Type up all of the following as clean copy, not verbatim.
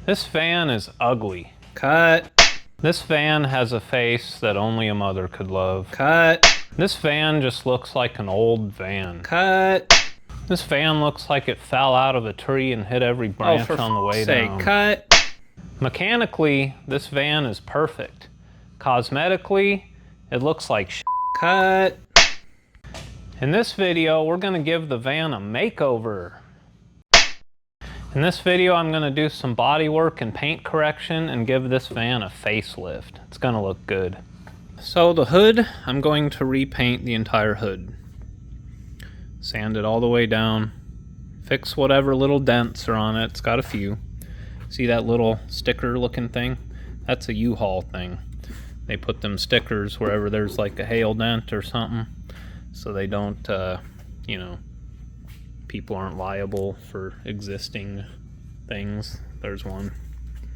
This van is ugly. Cut. This van has a face that only a mother could love. Cut. This van just looks like an old van. Cut. This van looks like it fell out of a tree and hit every branch on the way down. Cut. Mechanically, this van is perfect. Cosmetically, it looks like shit. Cut. In this video, we're gonna give the van a makeover. In this video, I'm gonna do some body work and paint correction and give this van a facelift. It's gonna look good. So the hood, I'm going to repaint the entire hood. Sand it all the way down. Fix whatever little dents are on it. It's got a few. See that little sticker looking thing? That's a U-Haul thing. They put them stickers wherever there's like a hail dent or something, so they don't, people aren't liable for existing things. There's one.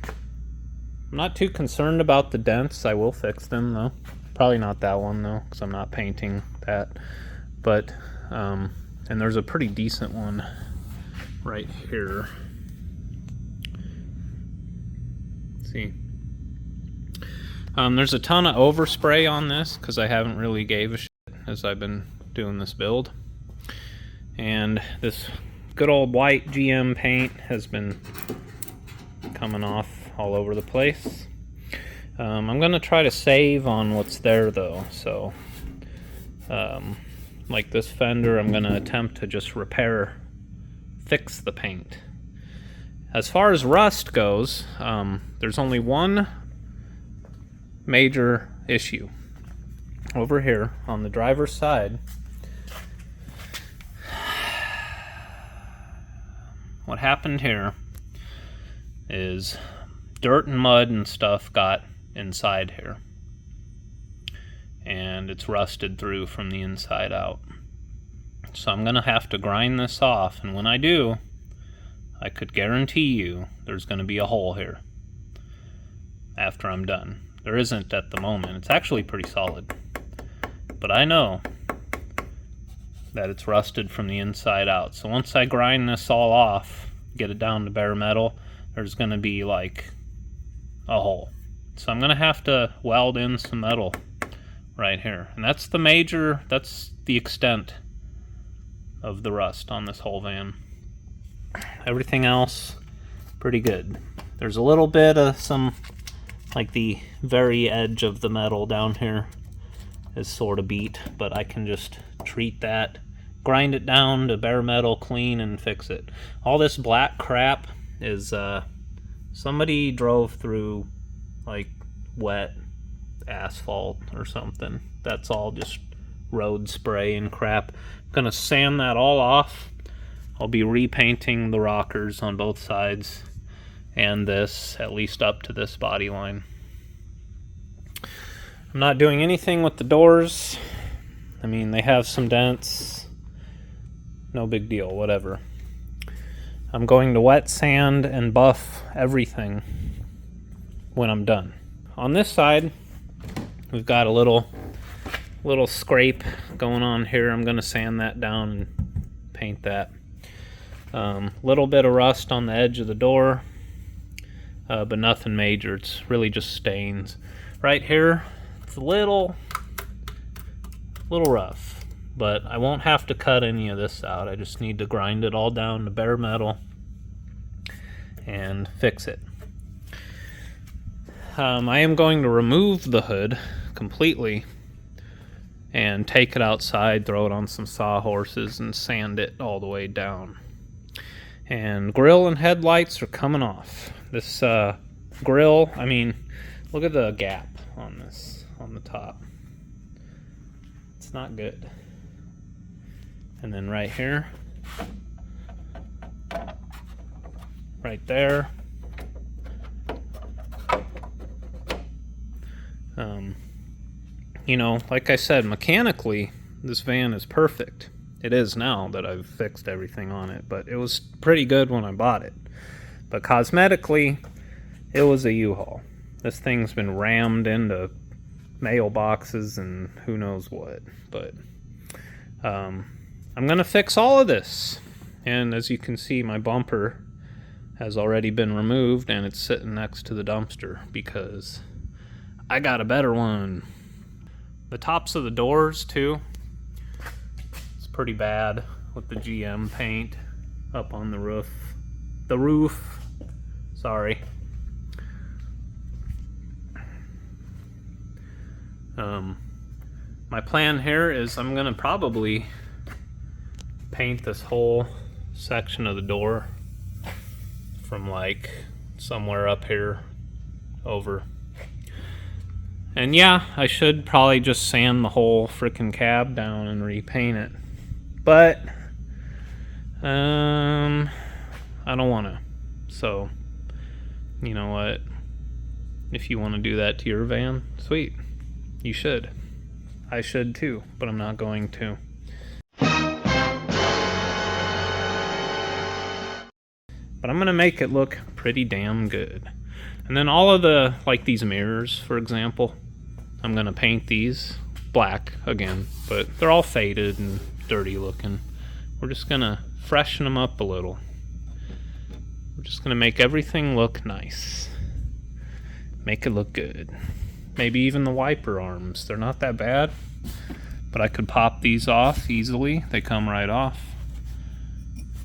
I'm not too concerned about the dents. I will fix them though. Probably not that one though, because I'm not painting that. But, and there's a pretty decent one right here. See? There's a ton of overspray on this because I haven't really gave a shit as I've been doing this build. And this good old white GM paint has been coming off all over the place. I'm gonna try to save on what's there though, so like this fender, I'm gonna attempt to just fix the paint. As far as rust goes, there's only one major issue. Over here on the driver's side, what happened here is dirt and mud and stuff got inside here, and it's rusted through from the inside out. So I'm gonna have to grind this off, and when I do, I could guarantee you there's gonna be a hole here after I'm done. There isn't at the moment. It's actually pretty solid, but I know that it's rusted from the inside out. So once I grind this all off, get it down to bare metal, there's gonna be like a hole. So I'm gonna have to weld in some metal right here. And that's the extent of the rust on this whole van. Everything else, pretty good. There's a little bit of some, like the very edge of the metal down here is sort of beat, but I can just treat that, grind it down to bare metal, clean, and fix it. All this black crap is somebody drove through like wet asphalt or something. That's all just road spray and crap. I'm gonna sand that all off. I'll be repainting the rockers on both sides and this, at least up to this body line. I'm not doing anything with the doors. I mean, they have some dents. No big deal, whatever. I'm going to wet sand and buff everything when I'm done. On this side, we've got a little scrape going on here. I'm gonna sand that down and paint that. Little bit of rust on the edge of the door, but nothing major. It's really just stains. Right here, it's a little rough, but I won't have to cut any of this out. I just need to grind it all down to bare metal and fix it. I am going to remove the hood completely and take it outside, throw it on some sawhorses, and sand it all the way down. And grill and headlights are coming off. This grill, I mean, look at the gap on this, on the top. It's not good. And then right here, right there, like I said, mechanically, this van is perfect. It is now that I've fixed everything on it, but it was pretty good when I bought it. But cosmetically, it was a U-Haul. This thing's been rammed into mailboxes and who knows what. But I'm gonna fix all of this. And as you can see, my bumper has already been removed, and it's sitting next to the dumpster because I got a better one. The tops of the doors too, it's pretty bad with the GM paint up on the roof. Sorry. My plan here is I'm gonna probably paint this whole section of the door from like somewhere up here over. And yeah, I should probably just sand the whole frickin' cab down and repaint it. But I don't wanna. So, you know what? If you wanna do that to your van, sweet. You should. I should too, but I'm not going to. But I'm gonna make it look pretty damn good. And then all of the, like these mirrors, for example, I'm gonna paint these black again, but they're all faded and dirty looking. We're just gonna freshen them up a little. We're just gonna make everything look nice. Make it look good. Maybe even the wiper arms. They're not that bad, but I could pop these off easily. They come right off.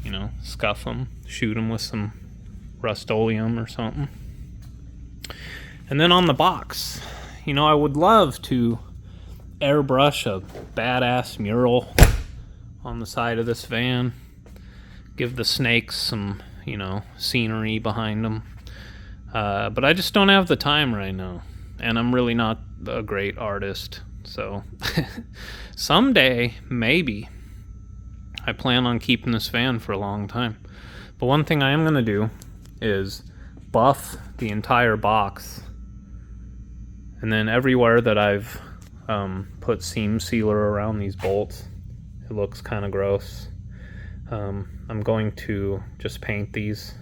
You know, scuff them, shoot them with some Rust-Oleum or something. And then on the box, you know, I would love to airbrush a badass mural on the side of this van. Give the snakes some, you know, scenery behind them. But I just don't have the time right now. And I'm really not a great artist. So someday, maybe. I plan on keeping this van for a long time. But one thing I am going to do is buff the entire box. And then everywhere that I've put seam sealer around these bolts, it looks kind of gross. I'm going to just paint these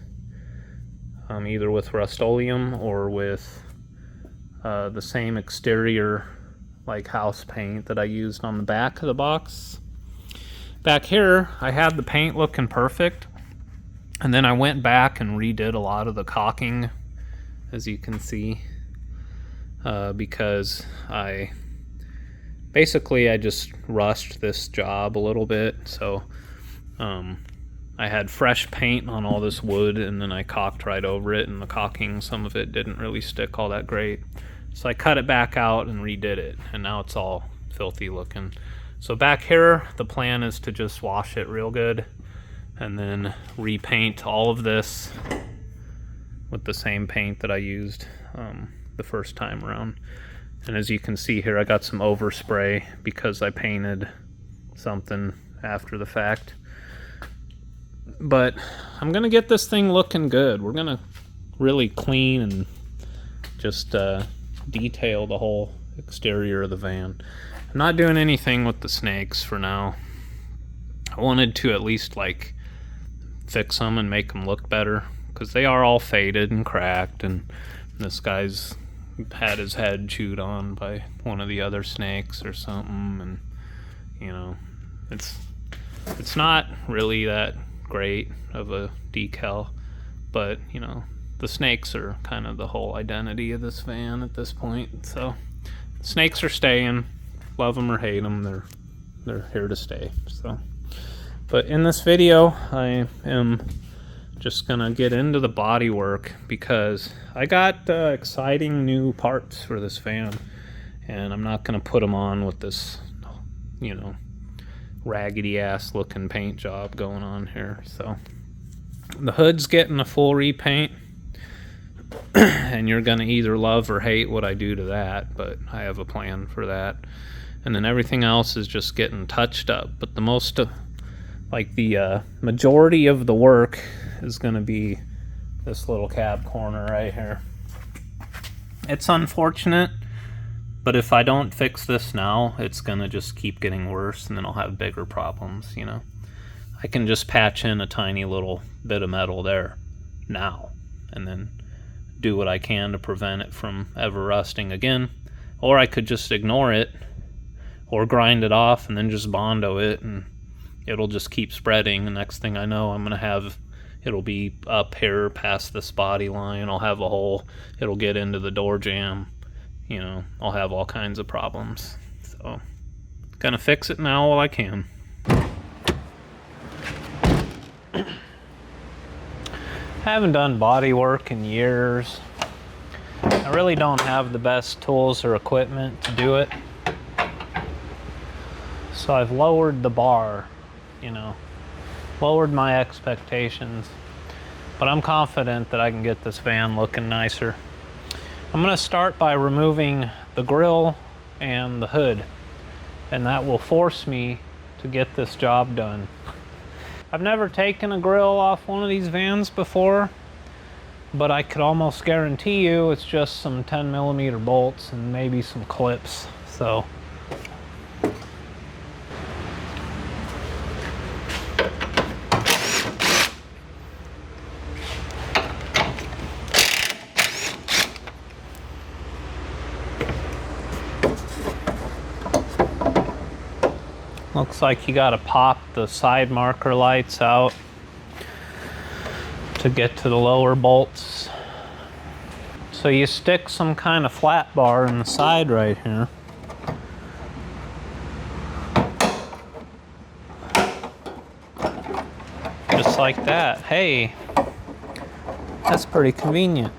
either with Rust-Oleum or with the same exterior like house paint that I used on the back of the box. Back here, I had the paint looking perfect, and then I went back and redid a lot of the caulking, as you can see, because I just rushed this job a little bit. So I had fresh paint on all this wood, and then I caulked right over it, and the caulking, some of it didn't really stick all that great. So I cut it back out and redid it, and now it's all filthy looking. So back here, the plan is to just wash it real good and then repaint all of this with the same paint that I used the first time around. And as you can see here, I got some overspray because I painted something after the fact. But I'm gonna get this thing looking good. We're gonna really clean and just detail the whole exterior of the van. I'm not doing anything with the snakes for now. I wanted to at least like fix them and make them look better, because they are all faded and cracked, and this guy's had his head chewed on by one of the other snakes or something, and you know, it's not really that great of a decal, but you know, the snakes are kind of the whole identity of this van at this point. So the snakes are staying, love them or hate them, they're here to stay. So, but in this video, I am just gonna get into the body work because I got exciting new parts for this van, and I'm not gonna put them on with this, you know, raggedy ass looking paint job going on here. So the hood's getting a full repaint, and you're gonna either love or hate what I do to that, but I have a plan for that. And then everything else is just getting touched up, but the most the majority of the work is gonna be this little cab corner right here. It's unfortunate, but if I don't fix this now, it's gonna just keep getting worse, and then I'll have bigger problems, you know. I can just patch in a tiny little bit of metal there now, and then do what I can to prevent it from ever rusting again. Or I could just ignore it, or grind it off and then just Bondo it, and it'll just keep spreading. The next thing I know, I'm gonna have It'll be up here past this body line. I'll have a hole. It'll get into the door jamb. You know, I'll have all kinds of problems. So, gonna fix it now while I can. Haven't done body work in years. I really don't have the best tools or equipment to do it. So I've lowered the bar, you know, lowered my expectations. But I'm confident that I can get this van looking nicer. I'm gonna start by removing the grille and the hood, and that will force me to get this job done. I've never taken a grill off one of these vans before, but I could almost guarantee you it's just some 10mm bolts and maybe some clips. So looks like you gotta pop the side marker lights out to get to the lower bolts. So you stick some kind of flat bar in the side right here. Just like that. Hey, that's pretty convenient.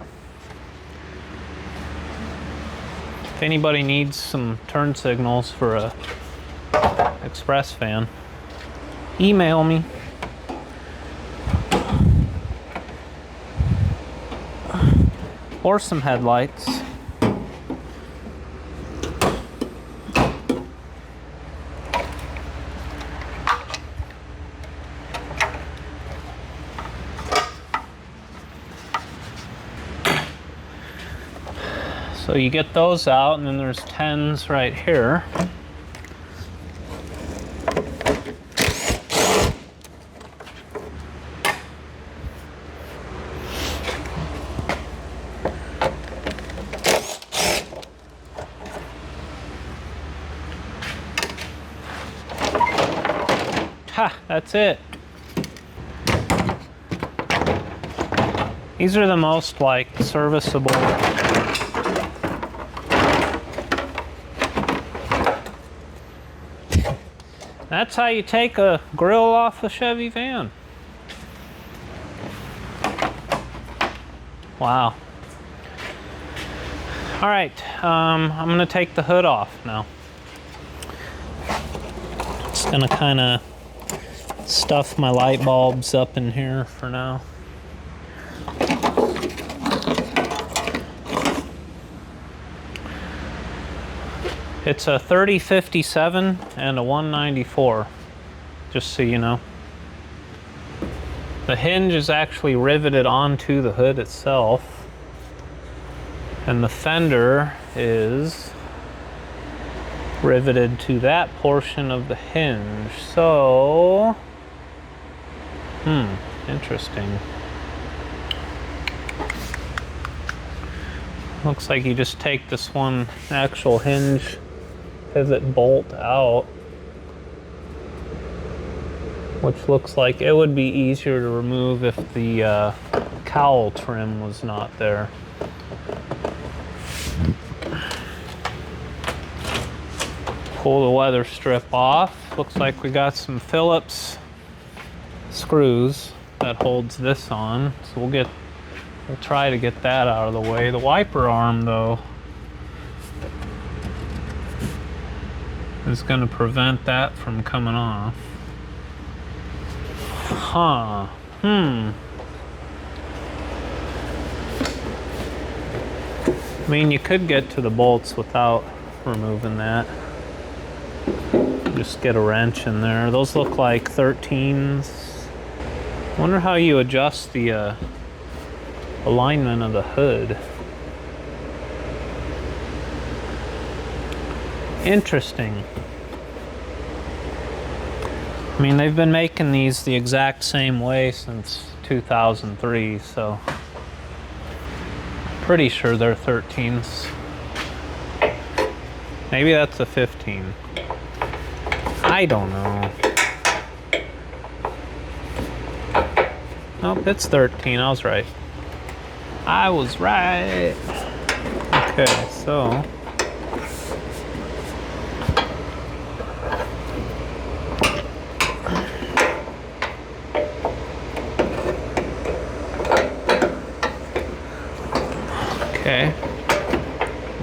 If anybody needs some turn signals for a express van, email me. Or some headlights. So you get those out, and then there's 10s right here. Ha, that's it. These are the most like serviceable. That's how you take a grill off a Chevy van. Wow. All right, I'm gonna take the hood off now. Just gonna kind of stuff my light bulbs up in here for now. It's a 3057 and a 194, just so you know. The hinge is actually riveted onto the hood itself, and the fender is riveted to that portion of the hinge. So, interesting. Looks like you just take this one actual hinge pivot bolt out, which looks like it would be easier to remove if the cowl trim was not there. Pull the weather strip off. Looks like we got some Phillips screws that holds this on, so we'll try to get that out of the way. The wiper arm, though, is going to prevent that from coming off. Huh. I mean, you could get to the bolts without removing that. Just get a wrench in there. Those look like 13s. Wonder how you adjust the alignment of the hood. Interesting. I mean, they've been making these the exact same way since 2003, so pretty sure they're 13s. Maybe that's a 15. I don't know. Nope, it's 13. I was right. I was right. Okay, so okay,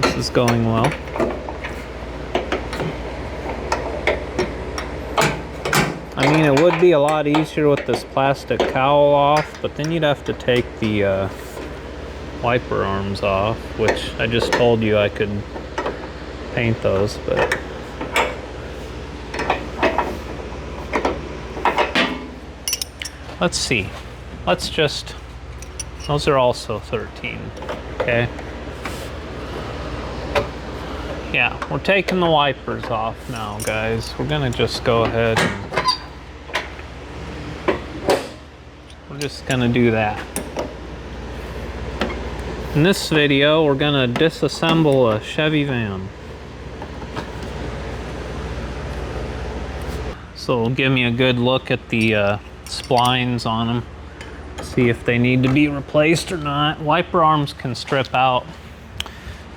this is going well. I mean, it would be a lot easier with this plastic cowl off, but then you'd have to take the wiper arms off, which I just told you I could paint those, but let's see. Let's just, those are also 13, okay? Yeah, we're taking the wipers off now, guys. We're gonna just go ahead and we're just gonna do that. In this video, we're gonna disassemble a Chevy van. So it'll give me a good look at the splines on them. See if they need to be replaced or not. Wiper arms can strip out.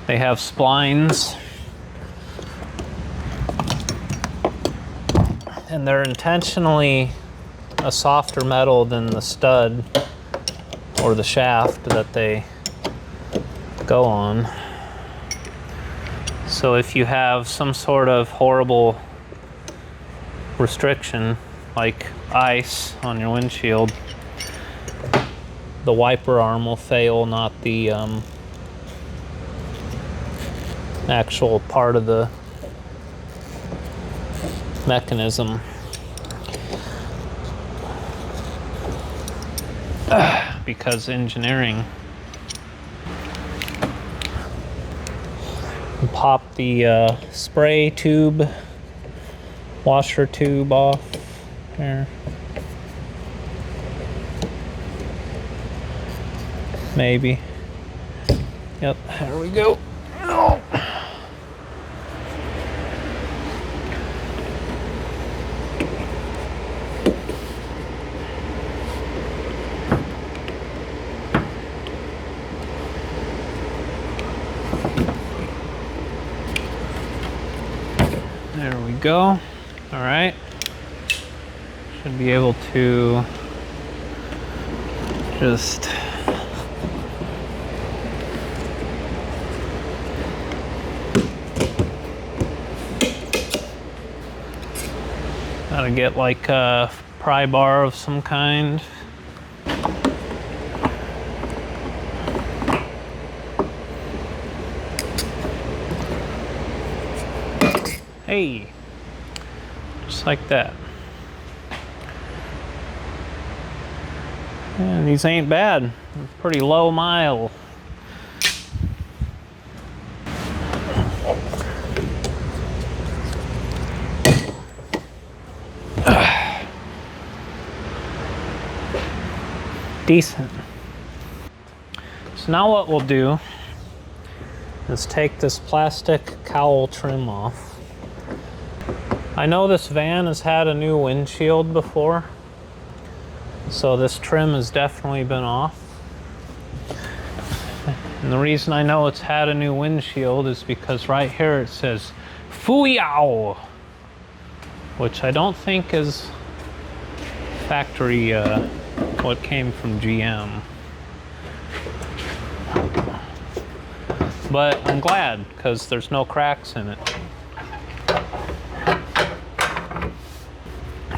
They have splines. And they're intentionally a softer metal than the stud or the shaft that they go on. So if you have some sort of horrible restriction like ice on your windshield, the wiper arm will fail, not the actual part of the mechanism. Because engineering. Pop the spray tube, washer tube off there. Maybe. Yep, there we go. Oh. There we go. All right. Should be able to just gotta get like a pry bar of some kind. Hey, just like that. And these ain't bad. Pretty low mile. Decent. So now what we'll do is take this plastic cowl trim off. I know this van has had a new windshield before, so this trim has definitely been off. And the reason I know it's had a new windshield is because right here it says Fuyao, which I don't think is factory what came from GM. But I'm glad because there's no cracks in it.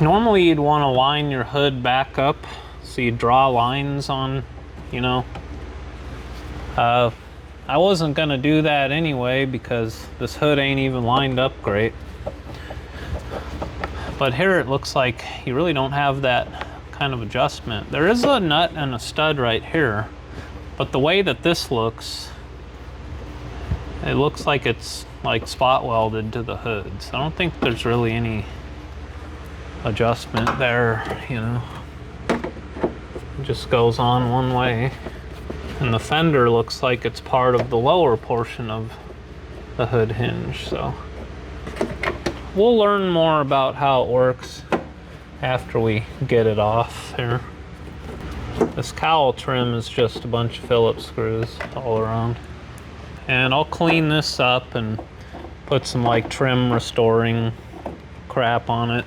Normally you'd want to line your hood back up so you draw lines on, you know. I wasn't gonna do that anyway because this hood ain't even lined up great. But here it looks like you really don't have that kind of adjustment. There is a nut and a stud right here, but the way that this looks, it looks like it's like spot welded to the hood. So I don't think there's really any adjustment there, you know. It just goes on one way. And the fender looks like it's part of the lower portion of the hood hinge, so we'll learn more about how it works after we get it off here. This cowl trim is just a bunch of Phillips screws all around. And I'll clean this up and put some like trim restoring crap on it.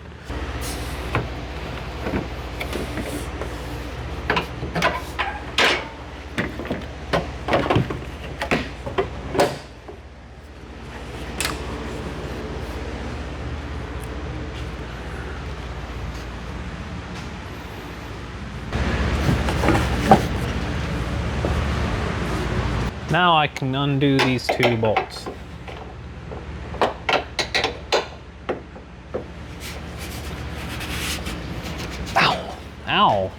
Now I can undo these two bolts. Ow! Ow!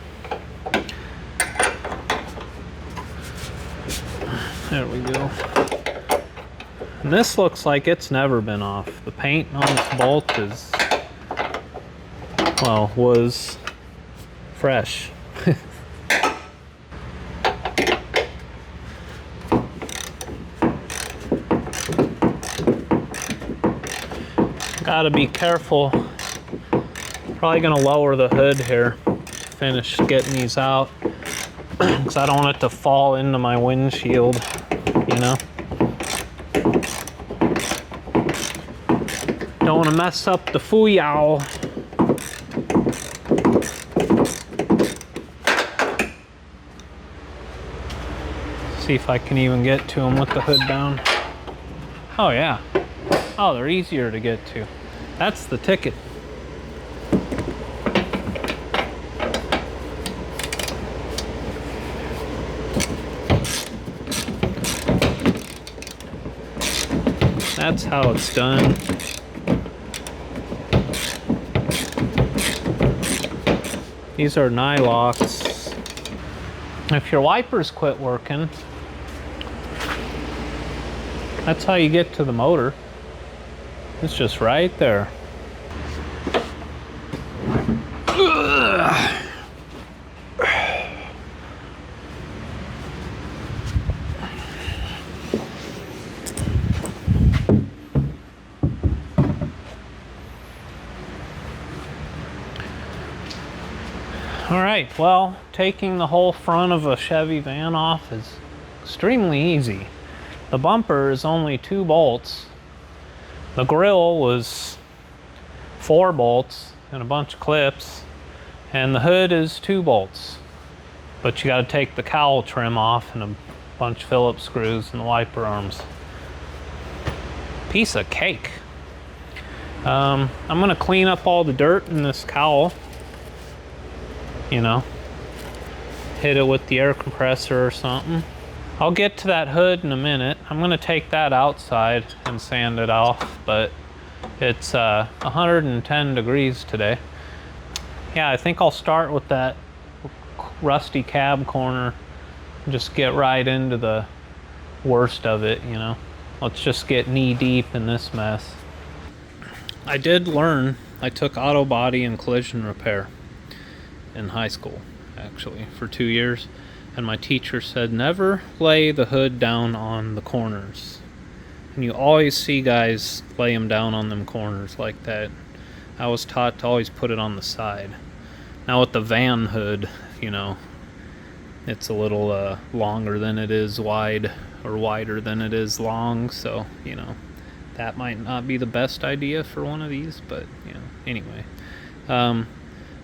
There we go. And this looks like it's never been off. The paint on this bolt is, well, was fresh. Gotta be careful. Probably gonna lower the hood here to finish getting these out because I don't want it to fall into my windshield, you know. Don't want to mess up the fooyow. See if I can even get to them with the hood down. Oh yeah. Oh, they're easier to get to. That's the ticket. That's how it's done. These are nylocks. If your wipers quit working, that's how you get to the motor. It's just right there. Ugh. All right, well, taking the whole front of a Chevy van off is extremely easy. The bumper is only 2 bolts. The grill was 4 bolts and a bunch of clips, and the hood is 2 bolts. But you got to take the cowl trim off and a bunch of Phillips screws and the wiper arms. Piece of cake. I'm gonna clean up all the dirt in this cowl. You know, hit it with the air compressor or something. I'll get to that hood in a minute. I'm gonna take that outside and sand it off, but it's 110 degrees today. Yeah, I think I'll start with that rusty cab corner. Just get right into the worst of it, you know. Let's just get knee deep in this mess. I did learn, I took auto body and collision repair in high school, actually, for 2 years. And my teacher said, never lay the hood down on the corners. And you always see guys lay them down on them corners like that. I was taught to always put it on the side. Now with the van hood, you know, it's a little longer than it is wide, or wider than it is long, so, you know, that might not be the best idea for one of these, but, you know, anyway.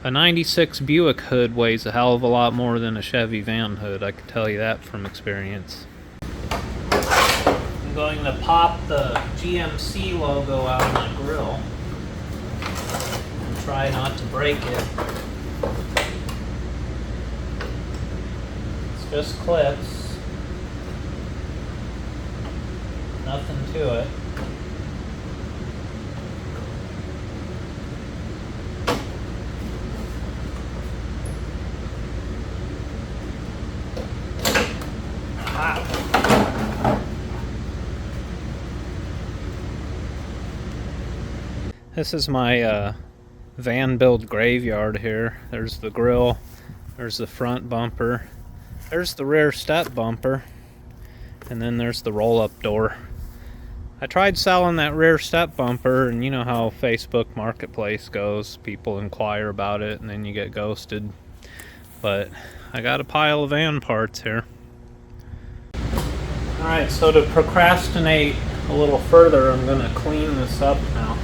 A 96 Buick hood weighs a hell of a lot more than a Chevy van hood, I can tell you that from experience. I'm going to pop the GMC logo out of my grill and try not to break it. It's just clips, nothing to it. This is my van build graveyard here. There's the grill, there's the front bumper, there's the rear step bumper, and then there's the roll-up door. I tried selling that rear step bumper, and you know how Facebook Marketplace goes. People inquire about it, and then you get ghosted. But I got a pile of van parts here. Alright, so to procrastinate a little further, I'm going to clean this up now.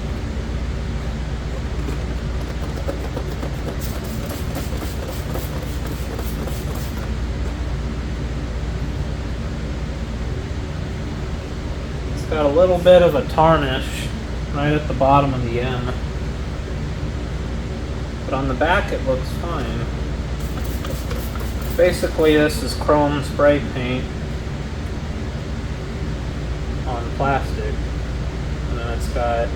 It's got a little bit of a tarnish right at the bottom of the M. But on the back it looks fine. Basically this is chrome spray paint on plastic. And then it's got,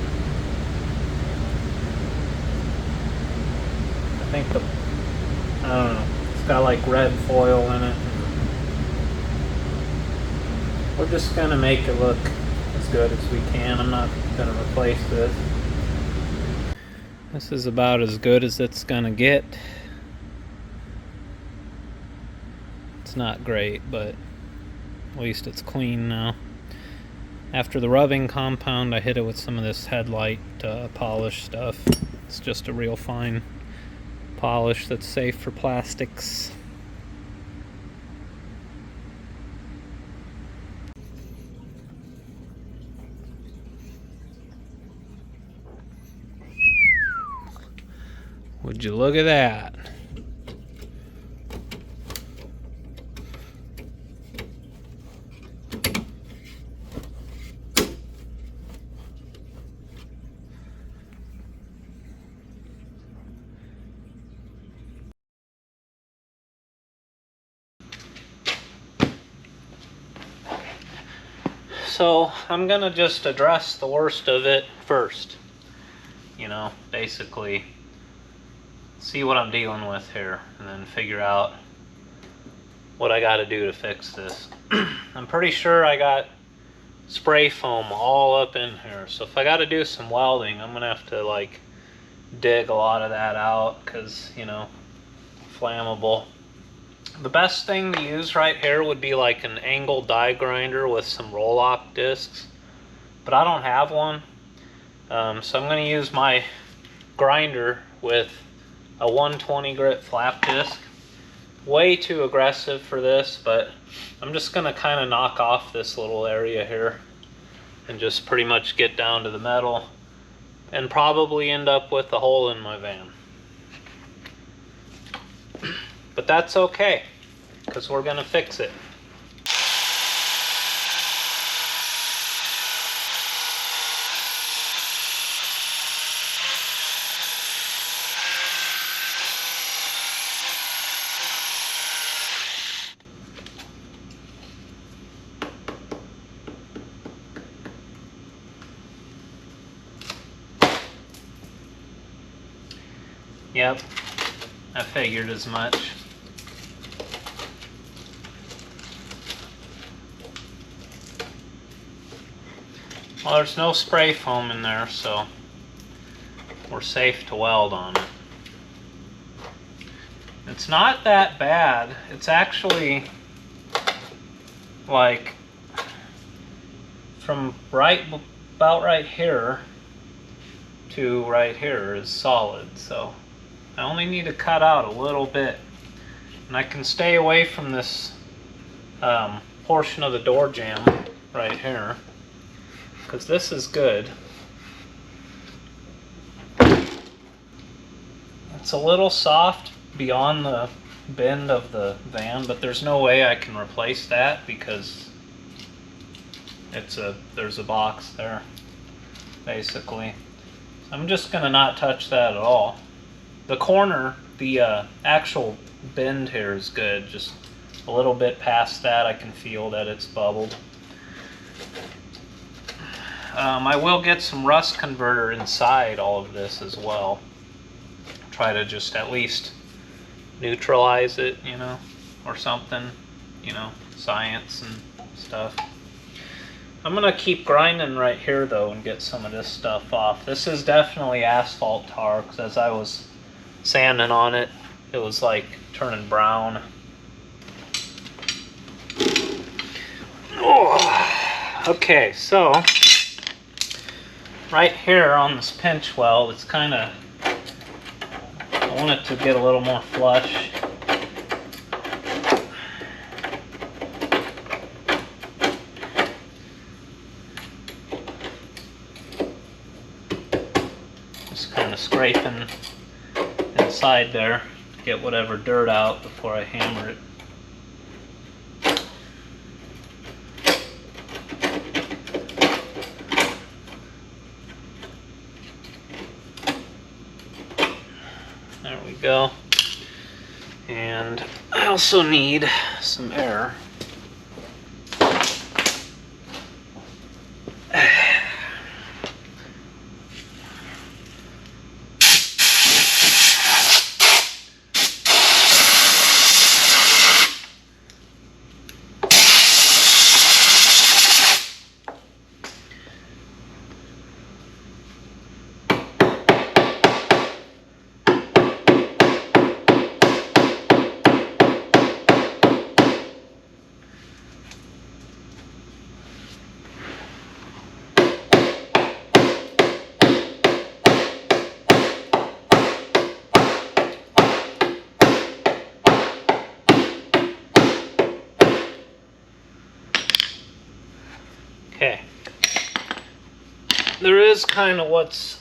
I don't know, it's got like red foil in it. We're just gonna make it look as good as we can. I'm not gonna replace this. This is about as good as it's gonna get. It's not great, but at least it's clean now. After the rubbing compound, I hit it with some of this headlight polish stuff. It's just a real fine polish that's safe for plastics. Would you look at that? So I'm gonna just address the worst of it first. You know, basically see what I'm dealing with here and then figure out what I gotta do to fix this. I'm pretty sure I got spray foam all up in here, so if I gotta do some welding, I'm gonna have to like dig a lot of that out because, you know, flammable. The best thing to use right here would be like an angle die grinder with some roll-off discs, but I don't have one, so I'm going to use my grinder with a 120 grit flap disc. Way too aggressive for this, but I'm just going to kind of knock off this little area here and just pretty much get down to the metal and probably end up with a hole in my van. But that's okay, because we're going to fix it. Yep, I figured as much. Well, there's no spray foam in there, so we're safe to weld on it. It's not that bad. It's actually like from about right here to right here is solid, so I only need to cut out a little bit, and I can stay away from this portion of the door jamb right here, because this is good. It's a little soft beyond the bend of the van, but there's no way I can replace that because there's a box there, basically. I'm just gonna not touch that at all. The corner, the actual bend here is good. Just a little bit past that, I can feel that it's bubbled. I will get some rust converter inside all of this as well. Try to just at least neutralize it, you know, or something, you know, science and stuff. I'm gonna keep grinding right here though and get some of this stuff off. This is definitely asphalt tar, because as I was sanding on it, it was like turning brown. Oh. Okay, so right here on this pinch weld, it's kind of, I want it to get a little more flush. kind of scraping inside there to get whatever dirt out before I hammer it. There we go. And I also need some air. Okay. There is kind of what's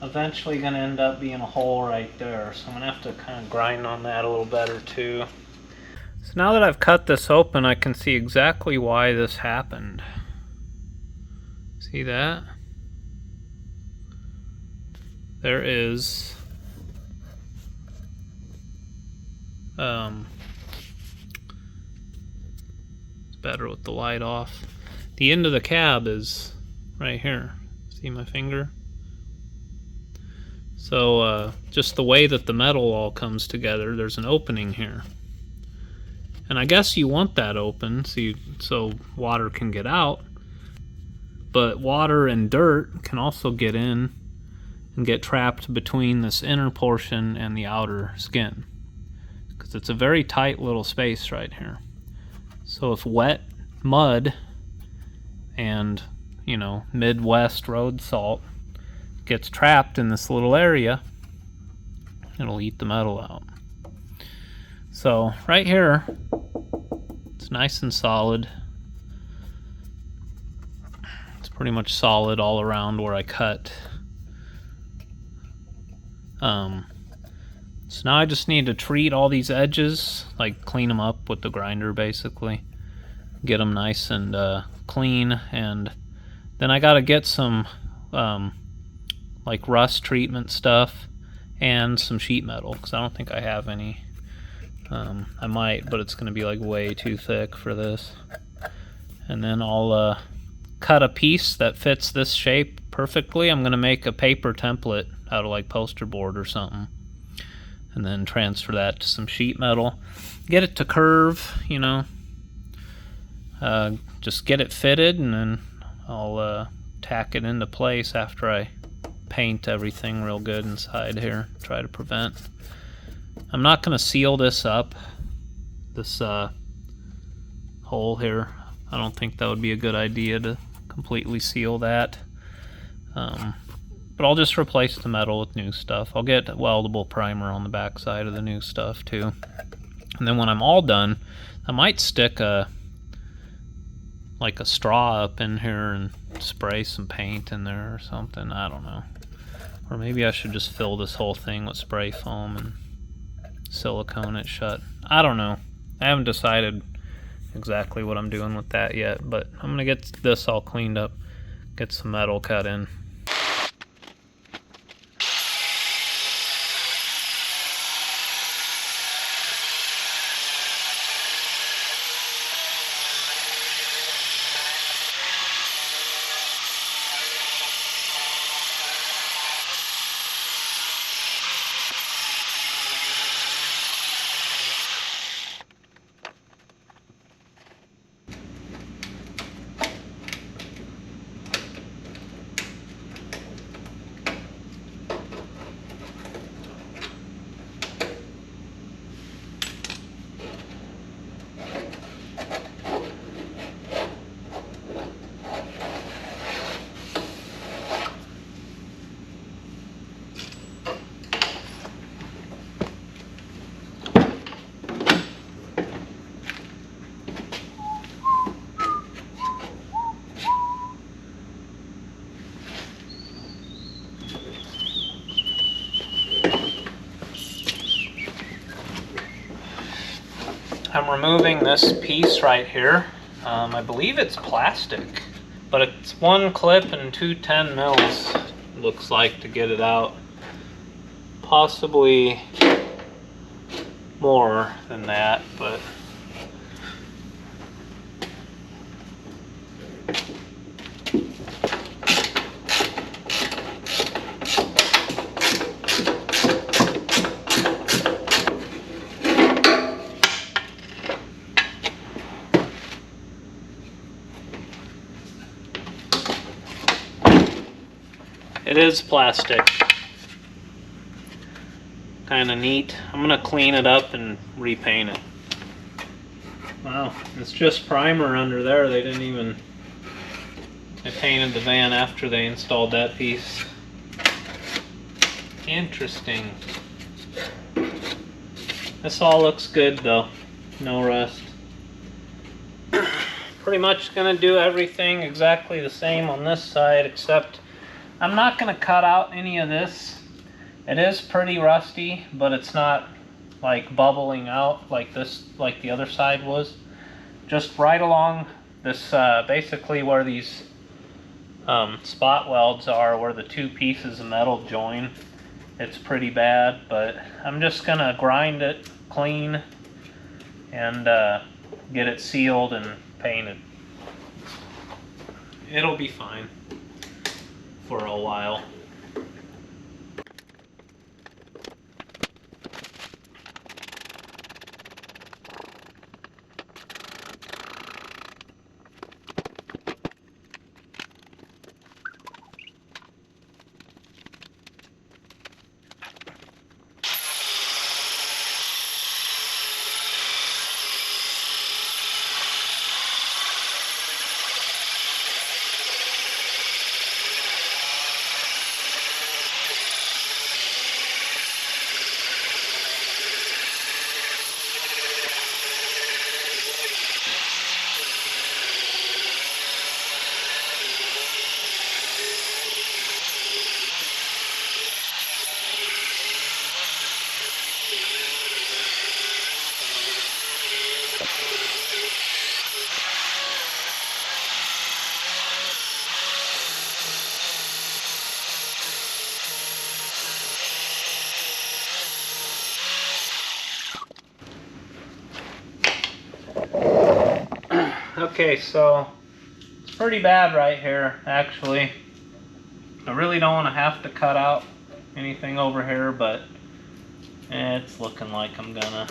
eventually going to end up being a hole right there, so I'm going to have to kind of grind on that a little better too. So now that I've cut this open, I can see exactly why this happened. See that? There is it's better with the light off. The end of the cab is right here. See my finger? So just the way that the metal all comes together, there's an opening here. And I guess you want that open so water can get out, but water and dirt can also get in and get trapped between this inner portion and the outer skin, because it's a very tight little space right here. So if wet mud and, you know, Midwest road salt gets trapped in this little area, it'll eat the metal out. So right here, it's nice and solid. It's pretty much solid all around where I cut. So now I just need to treat all these edges, like clean them up with the grinder basically. Get them nice and clean, and then I gotta get some like rust treatment stuff and some sheet metal, because I don't think I have any. I might, but it's gonna be like way too thick for this. And then I'll cut a piece that fits this shape perfectly. I'm gonna make a paper template out of like poster board or something, and then transfer that to some sheet metal, get it to curve, you know, just get it fitted, and then I'll tack it into place after I paint everything real good inside here. Try to prevent. I'm not going to seal this up, this hole here. I don't think that would be a good idea to completely seal that. But I'll just replace the metal with new stuff. I'll get weldable primer on the back side of the new stuff too. And then when I'm all done, I might stick like a straw up in here and spray some paint in there or something. I don't know. Or maybe I should just fill this whole thing with spray foam and silicone it shut. I don't know. I haven't decided exactly what I'm doing with that yet, but I'm gonna get this all cleaned up, get some metal cut in. removing this piece right here. I believe it's plastic, but it's one clip and 2 10 mils, looks like, to get it out. Possibly more than that, but it is plastic. Kind of neat. I'm gonna clean it up and repaint it. Wow, it's just primer under there. They didn't even... I painted the van after they installed that piece. Interesting. This all looks good though. No rust. Pretty much gonna do everything exactly the same on this side, except I'm not gonna cut out any of this. It is pretty rusty, but it's not like bubbling out like this, like the other side was. Just right along this, basically where these spot welds are, where the two pieces of metal join. It's pretty bad, but I'm just gonna grind it clean and get it sealed and painted. It'll be fine for a while. Okay, so it's pretty bad right here, actually. I really don't want to have to cut out anything over here, but it's looking like I'm gonna.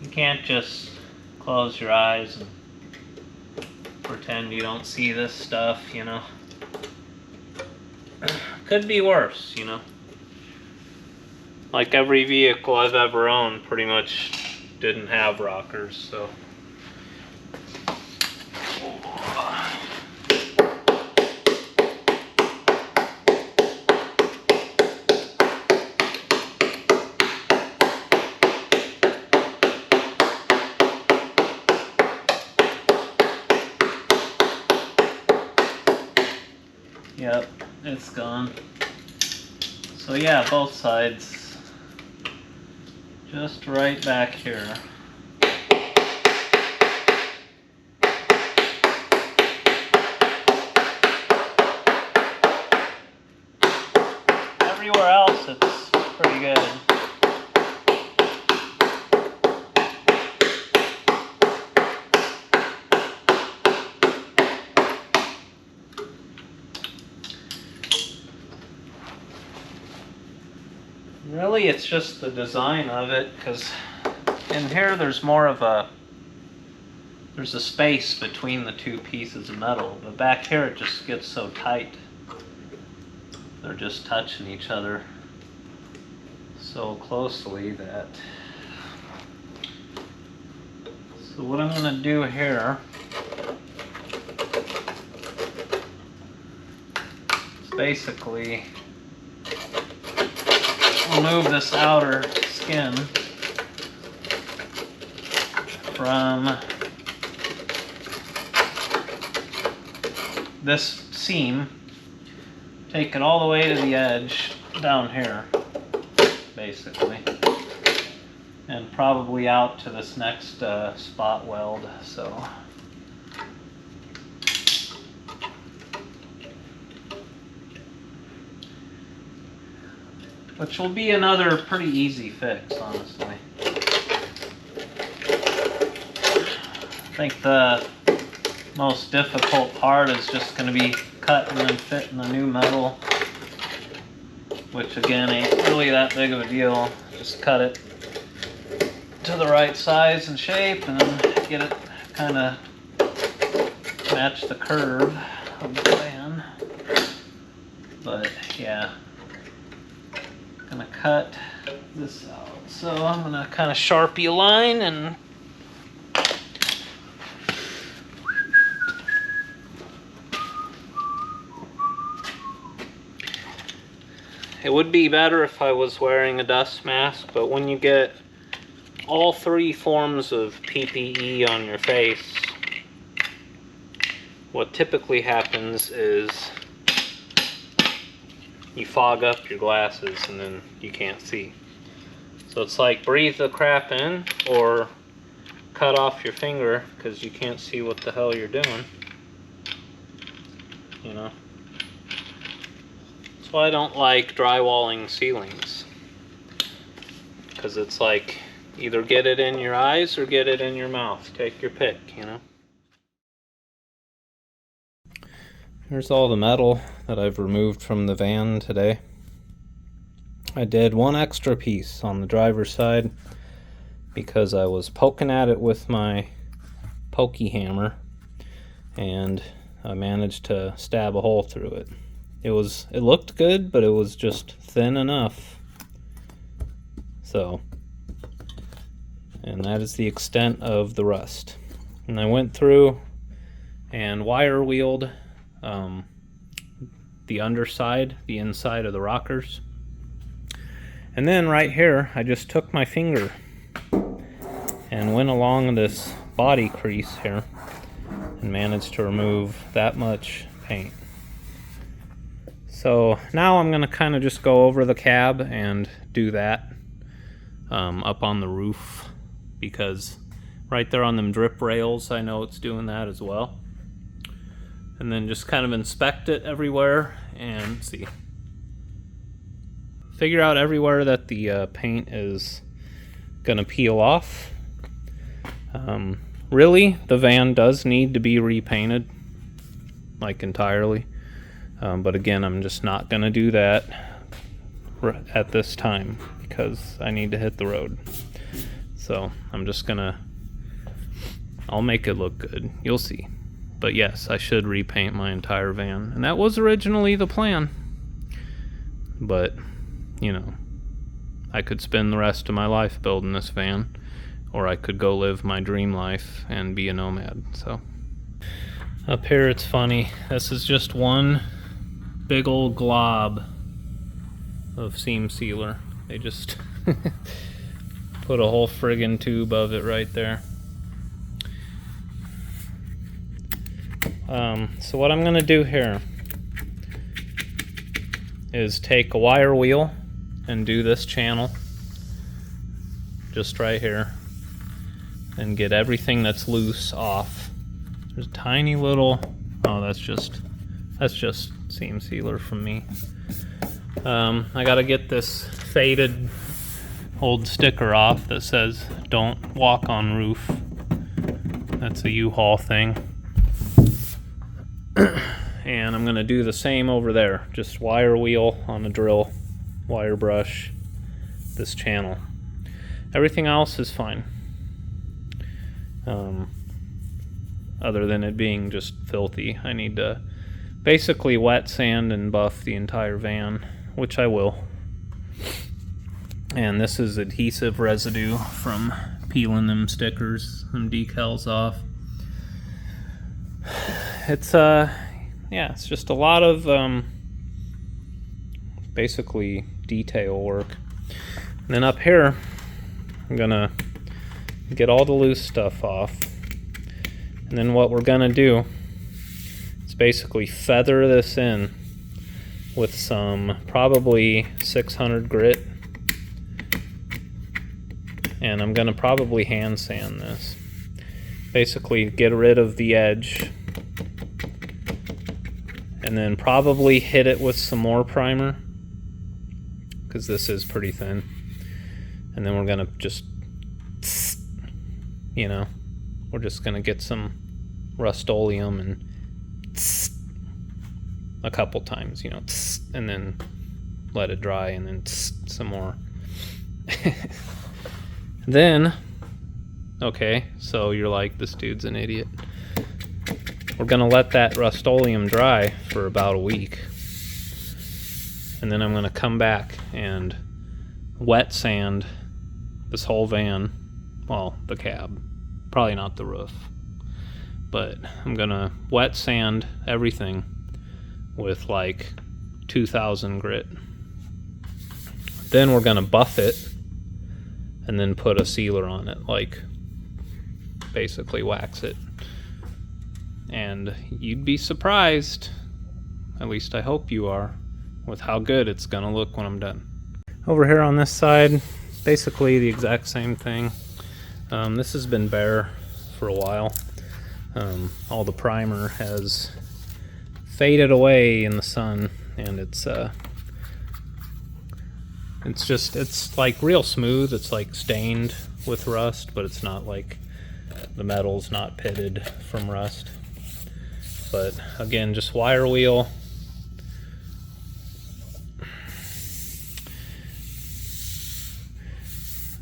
You can't just close your eyes and pretend you don't see this stuff, you know. Could be worse, you know. Like every vehicle I've ever owned pretty much didn't have rockers, so. Yep, it's gone. So yeah, both sides. Just right back here. Everywhere else it's pretty good. Really, it's just the design of it, because in here there's more of a, there's a space between the two pieces of metal, but back here it just gets so tight. They're just touching each other so closely that. So what I'm going to do here is basically remove this outer skin from this seam, take it all the way to the edge down here, basically. and probably out to this next spot weld. So which will be another pretty easy fix, honestly. I think the most difficult part is just going to be cutting and fitting the new metal, which again ain't really that big of a deal. Just cut it to the right size and shape and then get it kind of match the curve of the van. But yeah, gonna cut this out. So I'm gonna kind of Sharpie a line and it would be better if I was wearing a dust mask, but when you get all three forms of PPE on your face, what typically happens is you fog up your glasses and then you can't see. So it's like breathe the crap in or cut off your finger because you can't see what the hell you're doing. You know? That's why I don't like drywalling ceilings. Because it's like either get it in your eyes or get it in your mouth. Take your pick, you know? Here's all the metal that I've removed from the van today. I did one extra piece on the driver's side because I was poking at it with my pokey hammer and I managed to stab a hole through it. It looked good, but it was just thin enough. So, and that is the extent of the rust. And I went through and wire wheeled the underside, the inside of the rockers. And then right here, I just took my finger and went along this body crease here and managed to remove that much paint. So now I'm gonna kind of just go over the cab and do that up on the roof, because right there on them drip rails, I know it's doing that as well. And then just kind of inspect it everywhere and see. Figure out everywhere that the paint is gonna peel off. Really, the van does need to be repainted, like entirely. But again, I'm just not gonna do that at this time because I need to hit the road. So I'm just gonna, I'll make it look good. You'll see. But yes, I should repaint my entire van. And that was originally the plan. But, you know, I could spend the rest of my life building this van, or I could go live my dream life and be a nomad. So up here it's funny. This is just one big old glob of seam sealer. They just put a whole friggin' tube of it right there. So what I'm gonna do here is take a wire wheel and do this channel just right here and get everything that's loose off. There's a tiny little, oh, that's just seam sealer from me. I gotta get this faded old sticker off that says don't walk on roof. That's a U-Haul thing. And I'm gonna do the same over there. Just wire wheel on a drill, wire brush, this channel. Everything else is fine. Other than it being just filthy. I need to basically wet sand and buff the entire van, which I will. And this is adhesive residue from peeling them stickers, them decals off. It's yeah, it's just a lot of basically detail work. And then up here, I'm gonna get all the loose stuff off. And then what we're gonna do is basically feather this in with some probably 600 grit. and I'm gonna probably hand sand this. Basically get rid of the edge, and then probably hit it with some more primer, because this is pretty thin. And then we're gonna just, you know, we're just gonna get some Rust-Oleum and a couple times, you know, and then let it dry, and then some more. Then, okay, so you're like, this dude's an idiot. We're gonna let that Rust-Oleum dry for about a week, and then I'm gonna come back and wet sand this whole van. Well, the cab, probably not the roof, but I'm gonna wet sand everything with like 2000 grit. Then we're gonna buff it and then put a sealer on it, like basically wax it. And you'd be surprised, at least I hope you are, with how good it's gonna look when I'm done. Over here on this side, basically the exact same thing. This has been bare for a while. All the primer has faded away in the sun, and it's like real smooth. It's like stained with rust, but it's not like the metal's not pitted from rust. But again, just wire wheel.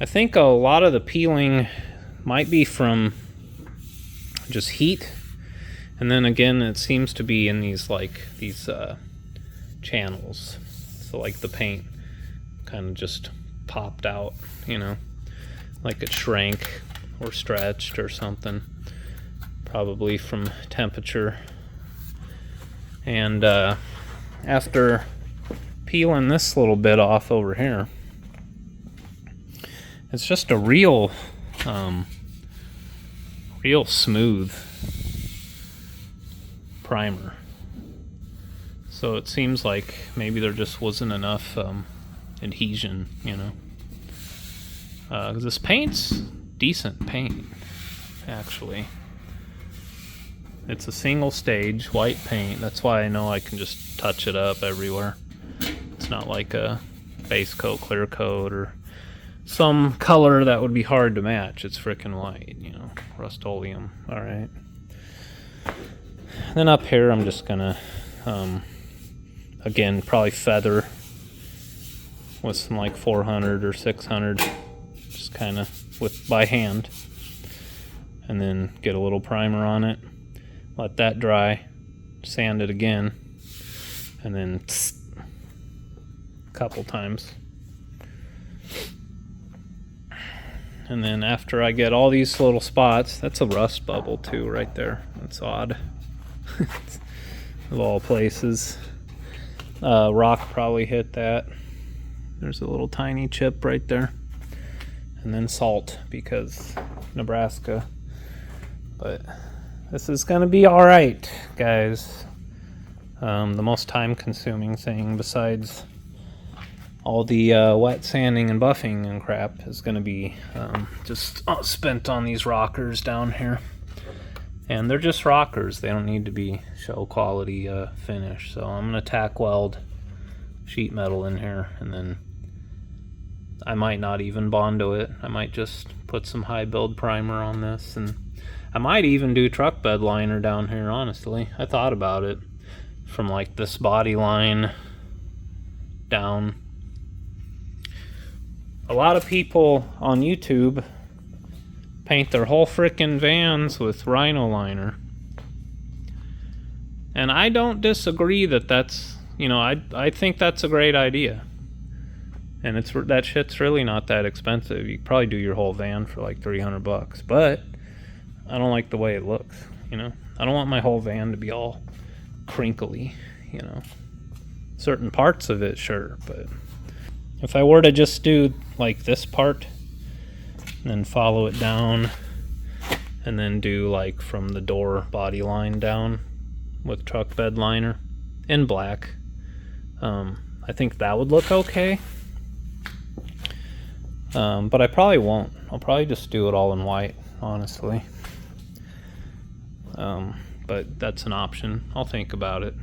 I think a lot of the peeling might be from just heat, and then again it seems to be in these channels. So like the paint kind of just popped out, you know, like it shrank or stretched or something, probably from temperature. And after peeling this little bit off over here, it's just a real smooth primer. So it seems like maybe there just wasn't enough adhesion, you know. 'Cause this paint's decent paint, actually. It's a single stage white paint. That's why I know I can just touch it up everywhere. It's not like a base coat, clear coat, or some color that would be hard to match. It's frickin' white, you know, Rust-Oleum. All right. Then up here, I'm just gonna, again, probably feather with some like 400 or 600, just kind of by hand, and then get a little primer on it. Let that dry, sand it again, and then a couple times. And then after I get all these little spots, that's a rust bubble too right there. That's odd. Of all places. Rock probably hit that. There's a little tiny chip right there. And then salt, because Nebraska. But this is gonna be alright, guys. The most time consuming thing besides all the wet sanding and buffing and crap is going to be just spent on these rockers down here. And they're just rockers. They don't need to be show quality finish. So I'm going to tack weld sheet metal in here, and then I might not even Bondo it. I might just put some high build primer on this, and I might even do truck bed liner down here, honestly. I thought about it, from like this body line down. A lot of people on YouTube paint their whole frickin' vans with rhino liner. And I don't disagree that's, you know, I think that's a great idea. And that shit's really not that expensive. You could probably do your whole van for like $300, but I don't like the way it looks, you know. I don't want my whole van to be all crinkly, you know. Certain parts of it, sure, but if I were to just do like this part, and then follow it down, and then do like from the door body line down with truck bed liner in black, I think that would look okay. But I probably won't. I'll probably just do it all in white, honestly. But that's an option. I'll think about it.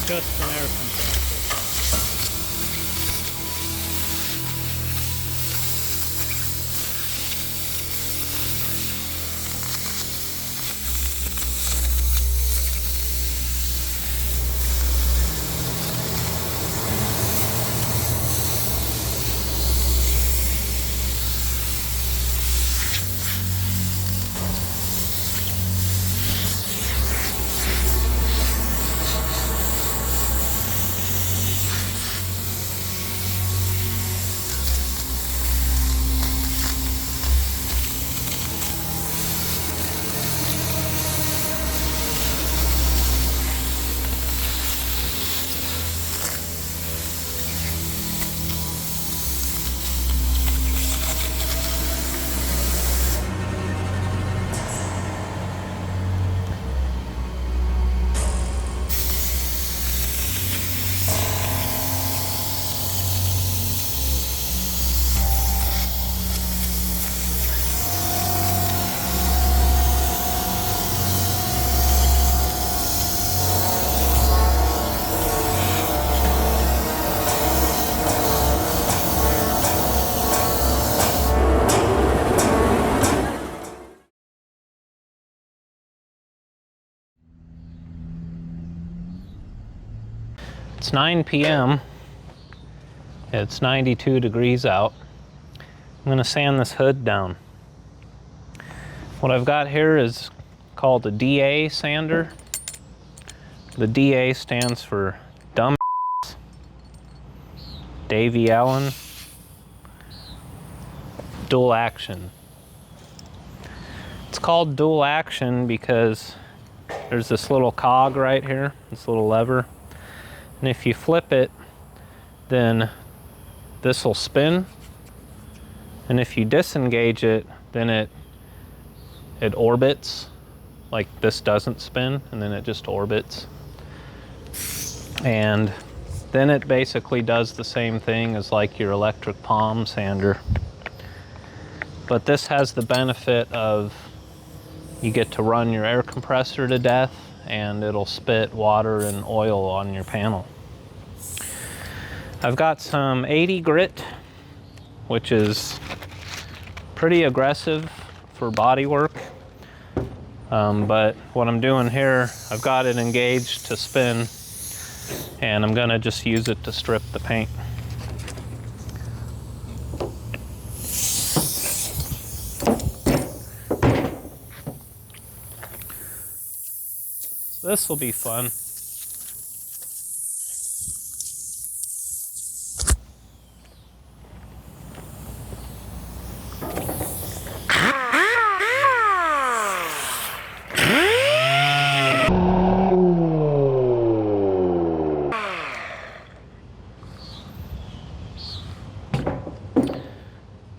Just an air compressor. It's 9 p.m. It's 92 degrees out. I'm going to sand this hood down. What I've got here is called a DA sander. The DA stands for dumb Davy Allen dual action. It's called dual action because there's this little cog right here, this little lever. And if you flip it, then this will spin. And if you disengage it, then it orbits. Like this doesn't spin, and then it just orbits. And then it basically does the same thing as like your electric palm sander. But this has the benefit of you get to run your air compressor to death and it'll spit water and oil on your panel. I've got some 80 grit, which is pretty aggressive for body work. But what I'm doing here, I've got it engaged to spin, and I'm gonna just use it to strip the paint. So this will be fun.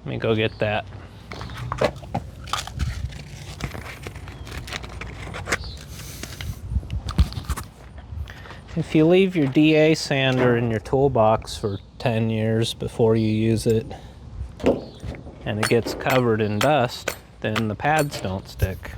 me go get that. If you leave your DA sander in your toolbox for 10 years before you use it, and it gets covered in dust, then the pads don't stick.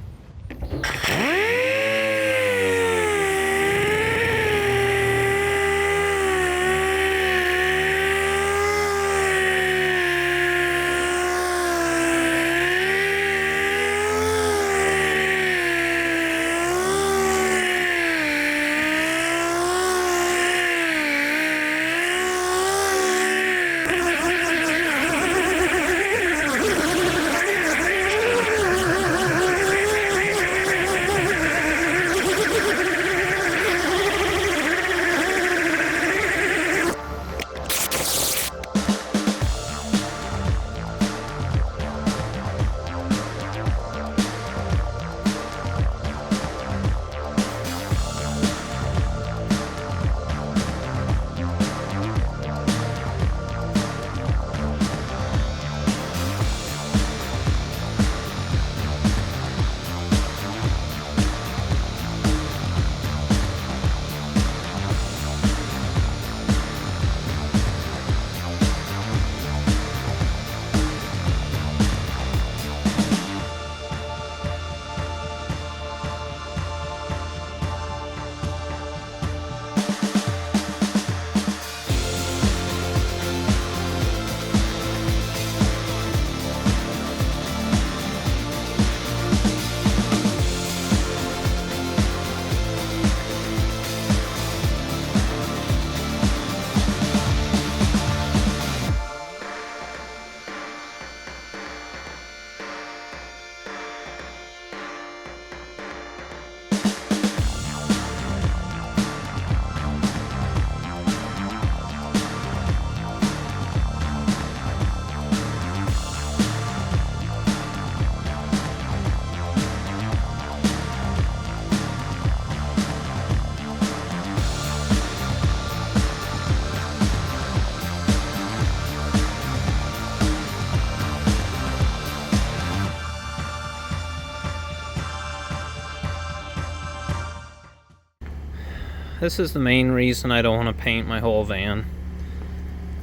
This is the main reason I don't want to paint my whole van.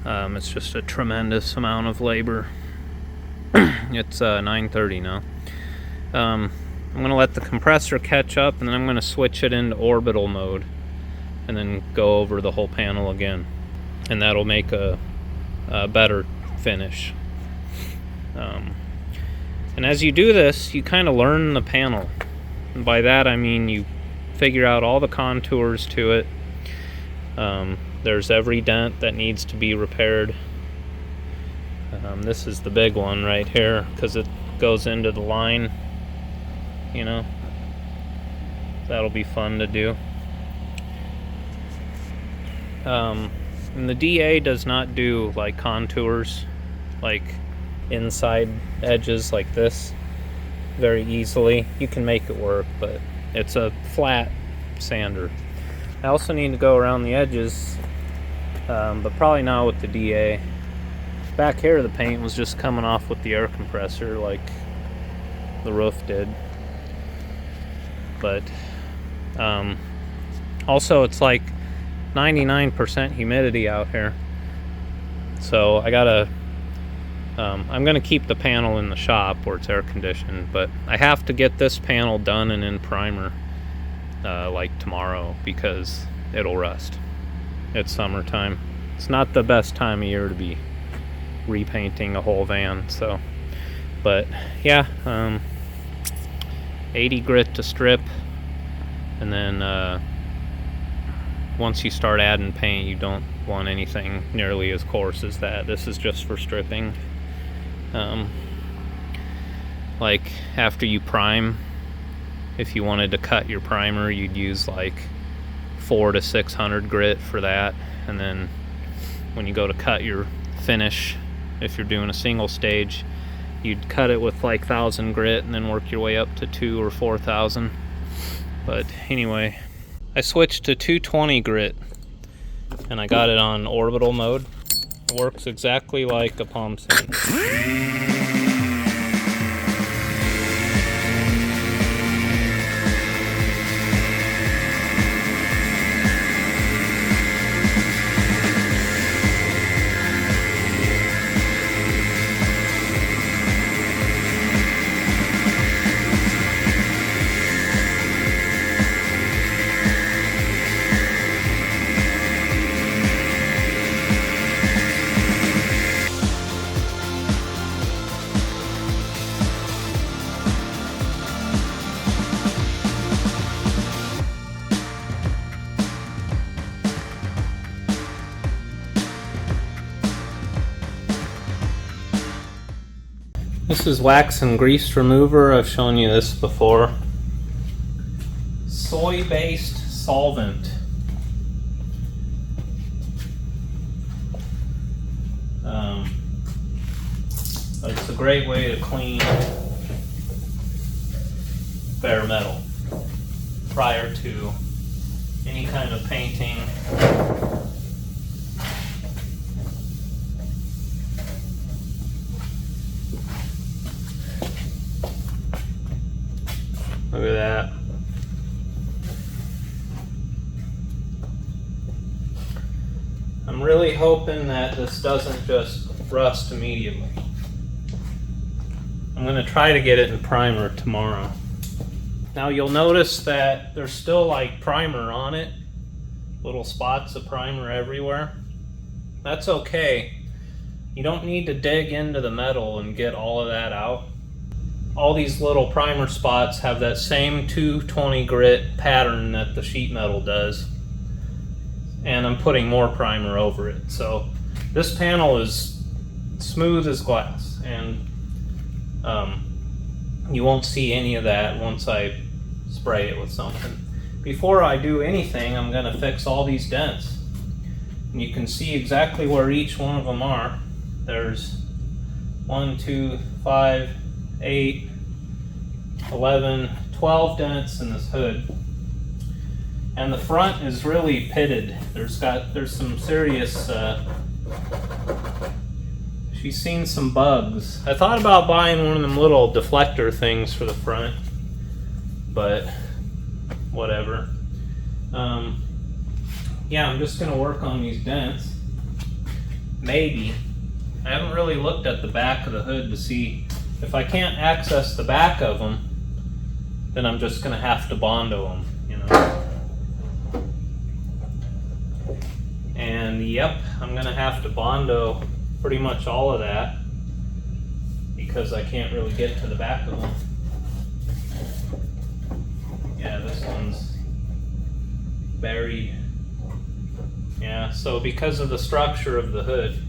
It's just a tremendous amount of labor. It's 9:30 now. I'm going to let the compressor catch up, and then I'm going to switch it into orbital mode and then go over the whole panel again, and that'll make a better finish. And as you do this, you kind of learn the panel, and by that I mean you figure out all the contours to it. There's every dent that needs to be repaired. This is the big one right here because it goes into the line, you know. That'll be fun to do. And the DA does not do like contours, like inside edges like this very easily. You can make it work, but it's a flat sander. I also need to go around the edges, but probably not with the DA. Back here the paint was just coming off with the air compressor like the roof did. But also it's like 99% humidity out here. So I gotta, I'm gonna keep the panel in the shop where it's air conditioned, but I have to get this panel done and in primer like tomorrow because it'll rust. It's summertime. It's not the best time of year to be repainting a whole van, so, but yeah, 80 grit to strip, and then once you start adding paint, you don't want anything nearly as coarse as that. This is just for stripping. Like after you prime, if you wanted to cut your primer, you'd use like 400 to 600 grit for that, and then when you go to cut your finish, if you're doing a single stage, you'd cut it with like 1000 grit and then work your way up to 2,000 or 4,000. But anyway, I switched to 220 grit and I got it on orbital mode, It works exactly like a palm sand. This is wax and grease remover. I've shown you this before. Soy-based solvent. It's a great way to clean bare metal prior to any kind of painting. Look at that. I'm really hoping that this doesn't just rust immediately. I'm going to try to get it in primer tomorrow. Now you'll notice that there's still like primer on it. Little spots of primer everywhere. That's okay. You don't need to dig into the metal and get all of that out. All these little primer spots have that same 220 grit pattern that the sheet metal does. And I'm putting more primer over it. So this panel is smooth as glass, and you won't see any of that once I spray it with something. Before I do anything, I'm going to fix all these dents. And you can see exactly where each one of them are. There's 1, 2, 5, 8, 11, 12 dents in this hood. And the front is really pitted. There's some serious, she's seen some bugs. I thought about buying one of them little deflector things for the front, but whatever. Yeah, I'm just gonna work on these dents. Maybe. I haven't really looked at the back of the hood to see if I can't access the back of them, then I'm just gonna have to Bondo them, you know. And yep, I'm gonna have to Bondo pretty much all of that because I can't really get to the back of them. Yeah, this one's buried. Yeah, so because of the structure of the hood,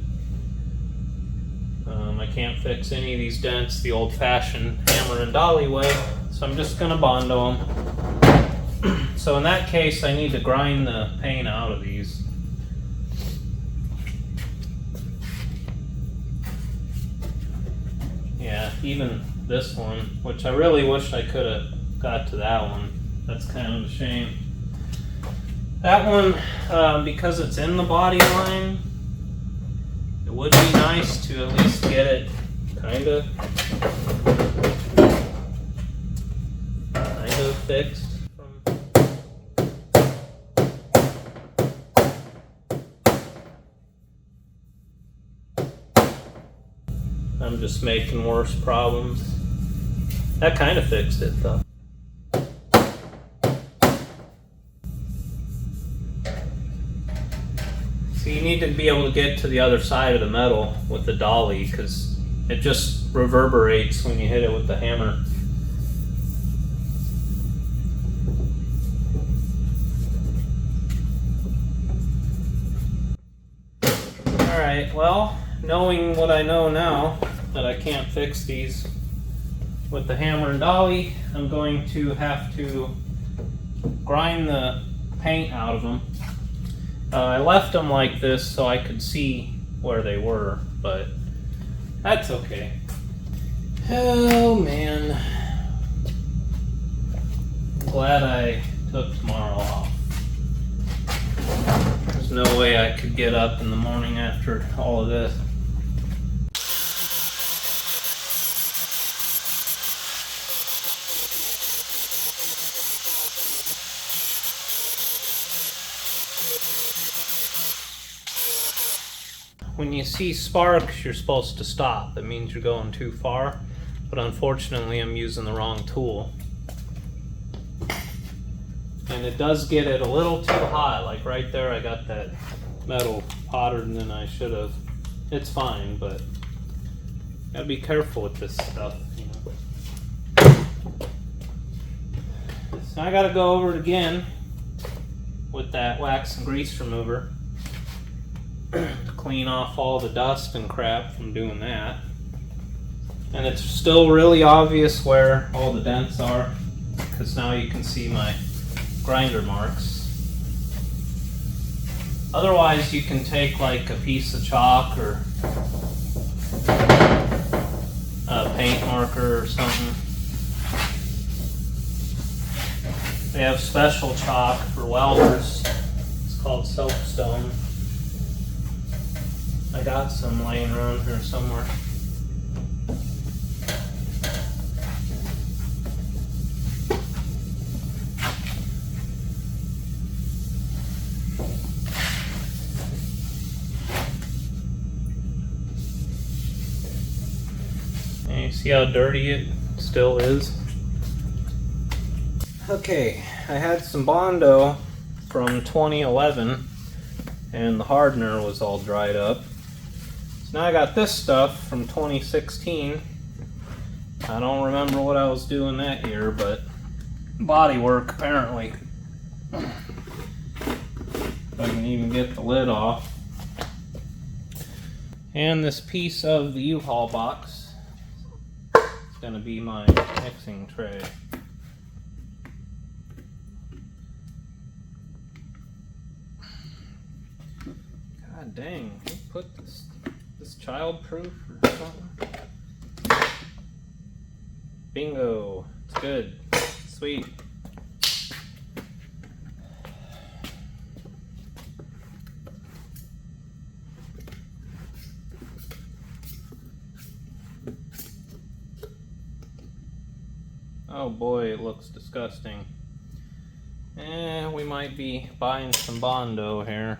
I can't fix any of these dents the old-fashioned hammer and dolly way, so I'm just gonna Bondo them. So in that case, I need to grind the paint out of these. Yeah, even this one, which I really wish I could have got to that one. That's kind of a shame. That one, because it's in the body line, it would be nice to at least get it kind of fixed. I'm just making worse problems. That kind of fixed it though. So you need to be able to get to the other side of the metal with the dolly because it just reverberates when you hit it with the hammer. Alright, well, knowing what I know now, that I can't fix these with the hammer and dolly, I'm going to have to grind the paint out of them. I left them like this so I could see where they were, but that's okay. Oh man. I'm glad I took tomorrow off. Because There's no way I could get up in the morning after all of this. When you see sparks, you're supposed to stop. It means you're going too far, but unfortunately I'm using the wrong tool. And it does get it a little too hot, like right there I got that metal hotter than I should have. It's fine, but gotta be careful with this stuff, you know. So I gotta go over it again with that wax and grease remover to clean off all the dust and crap from doing that. And it's still really obvious where all the dents are, because now you can see my grinder marks. Otherwise you can take like a piece of chalk or a paint marker or something. They have special chalk for welders. It's called soapstone. I got some laying around here somewhere. And you see how dirty it still is? Okay, I had some Bondo from 2011 and the hardener was all dried up. So now I got this stuff from 2016. I don't remember what I was doing that year, but bodywork apparently. If I can even get the lid off. And this piece of the U-Haul box is going to be my mixing tray. God dang, who put this child-proof or something? Bingo, it's good, sweet. Oh boy, it looks disgusting. We might be buying some Bondo here.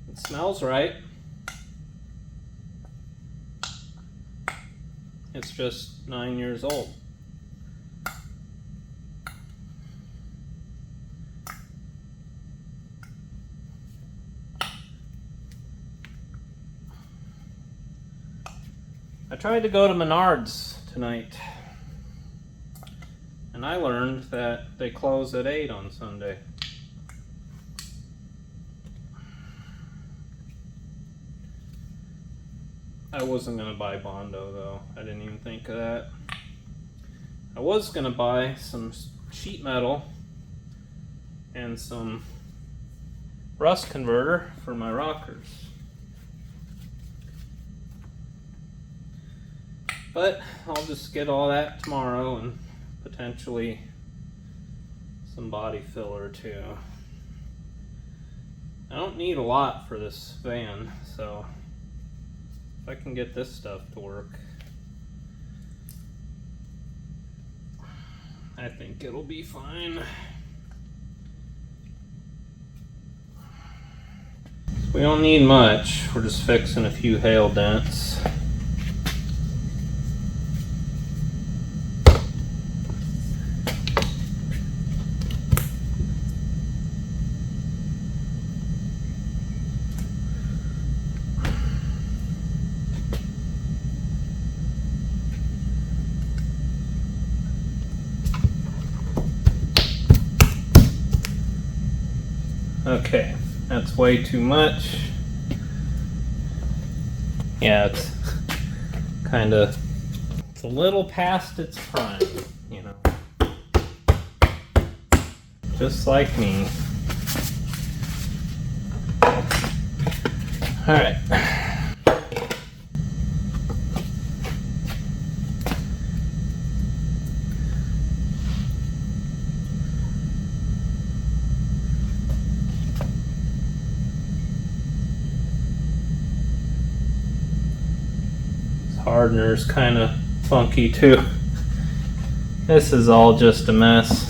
It smells right. It's just 9 years old. I tried to go to Menards tonight, and I learned that they close at 8 on Sunday. I wasn't going to buy Bondo though, I didn't even think of that. I was going to buy some sheet metal and some rust converter for my rockers. But I'll just get all that tomorrow and potentially some body filler too. I don't need a lot for this van, so if I can get this stuff to work, I think it'll be fine. We don't need much, we're just fixing a few hail dents. Okay, that's way too much. Yeah, it's it's a little past its prime, you know. Just like me. Alright. hardener's kind of funky too. This is all just a mess.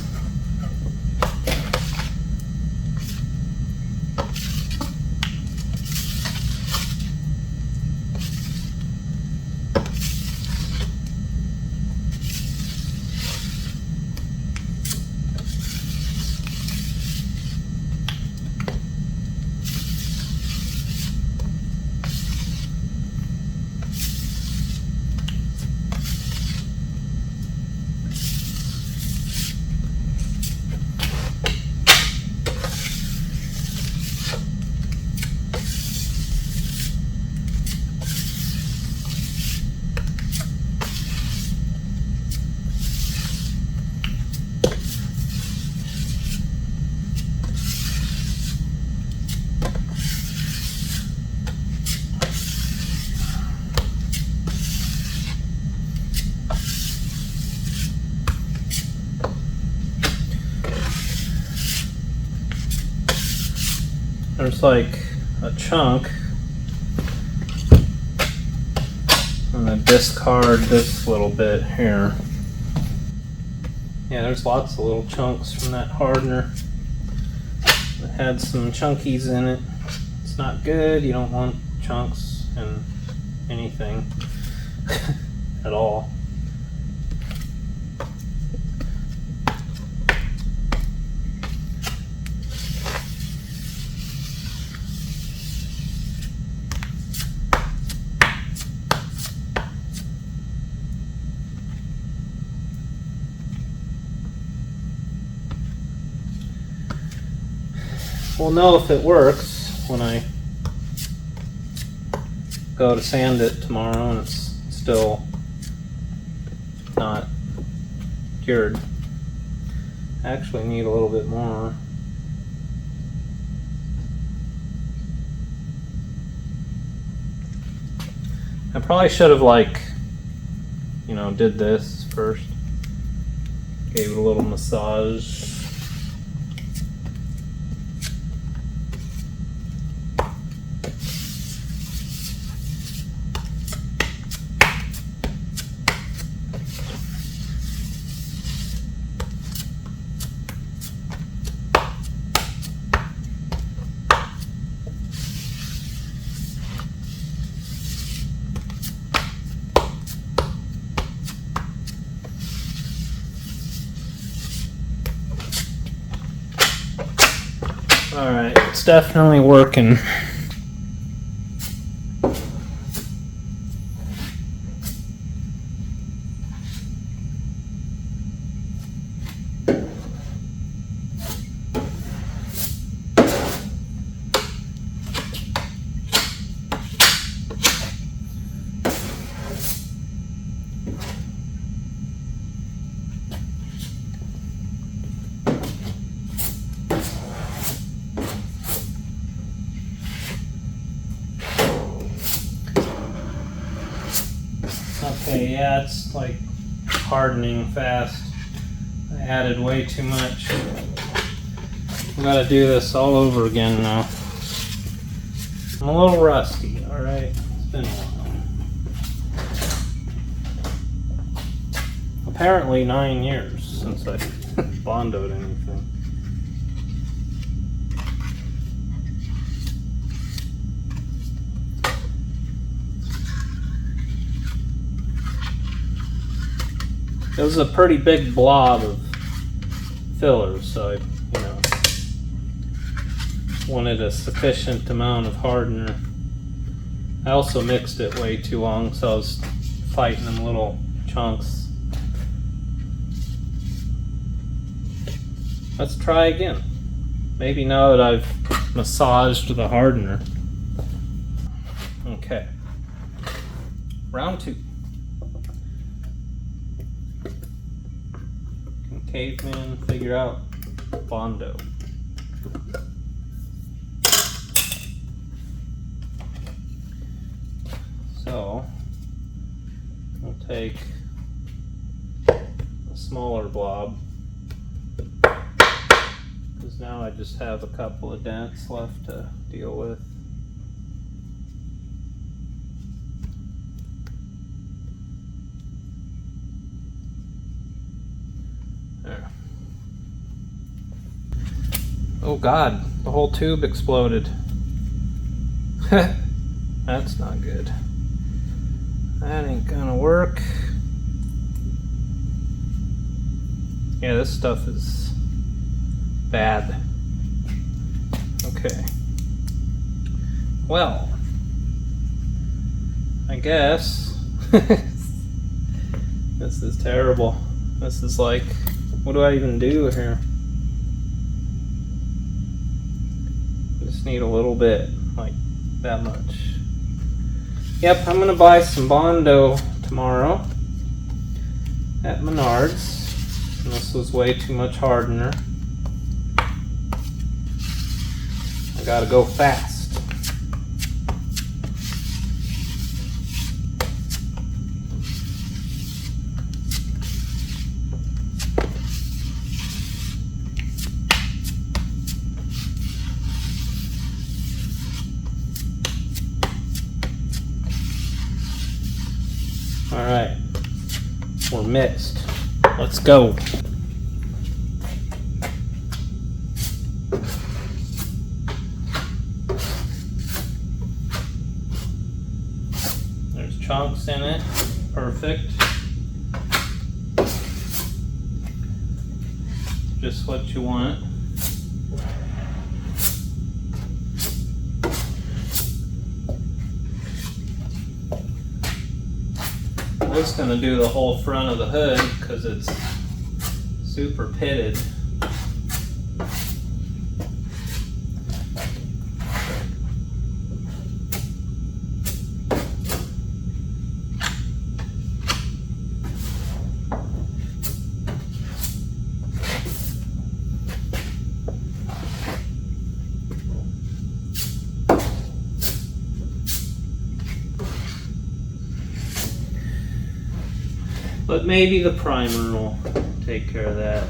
There's like a chunk. I'm gonna discard this little bit here. Yeah, there's lots of little chunks from that hardener. It had some chunkies in it. It's not good. You don't want chunks in anything at all. We'll know if it works when I go to sand it tomorrow and it's still not cured. I actually need a little bit more. I probably should have did this first. Gave it a little massage. Alright, it's definitely working. Okay, yeah, it's like hardening fast. I added way too much. I gotta do this all over again now. I'm a little rusty, alright? It's been a while. Apparently 9 years since I bondoed anything. It was a pretty big blob of fillers, so I, wanted a sufficient amount of hardener. I also mixed it way too long, so I was fighting them little chunks. Let's try again. Maybe now that I've massaged the hardener. Okay. Round 2. Caveman figure out Bondo. So we'll take a smaller blob, because now I just have a couple of dents left to deal with. Oh God, the whole tube exploded. That's not good. That ain't gonna work. Yeah, this stuff is bad. Okay. Well, I guess this is terrible. This is like, what do I even do here? I just need a little bit, like that much. Yep, I'm gonna buy some Bondo tomorrow at Menards. And this was way too much hardener. I gotta go fast. All right, we're mixed. Let's go. There's chunks in it. Perfect. Just what you want. I'm just going to do the whole front of the hood because it's super pitted. But maybe the primer will take care of that.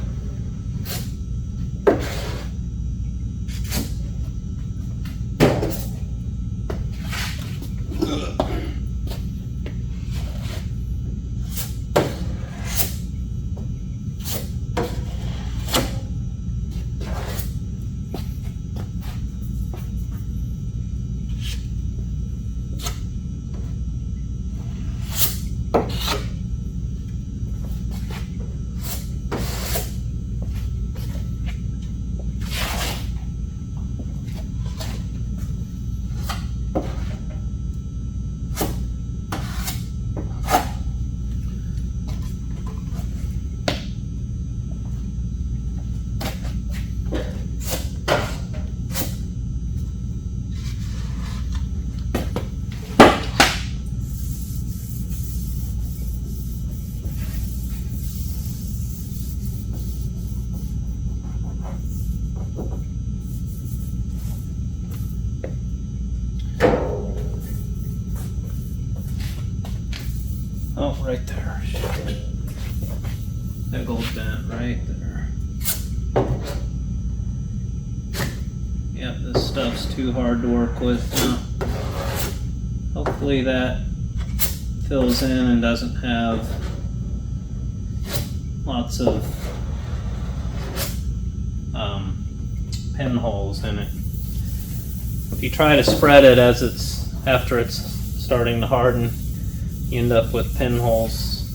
Oh, right there. Big old dent right there. Yep, this stuff's too hard to work with now. Hopefully that fills in and doesn't have lots of pinholes in it. If you try to spread it after it's starting to harden, you end up with pinholes.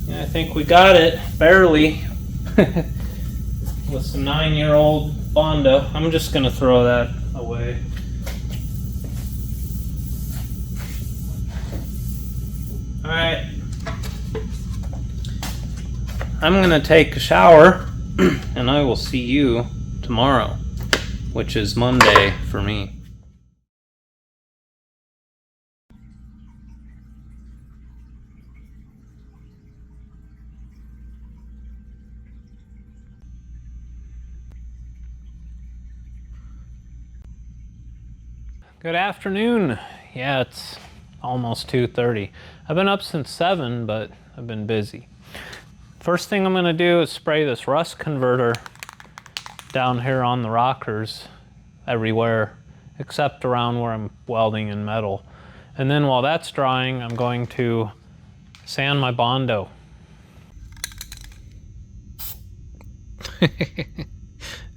Yeah, I think we got it, barely, with some 9-year-old Bondo. I'm just gonna throw that away. All right, I'm gonna take a shower and I will see you tomorrow, which is Monday for me. Good afternoon. Yeah, it's almost 2:30. I've been up since 7, but I've been busy. First thing I'm gonna do is spray this rust converter down here on the rockers everywhere except around where I'm welding in metal. And then while that's drying, I'm going to sand my Bondo.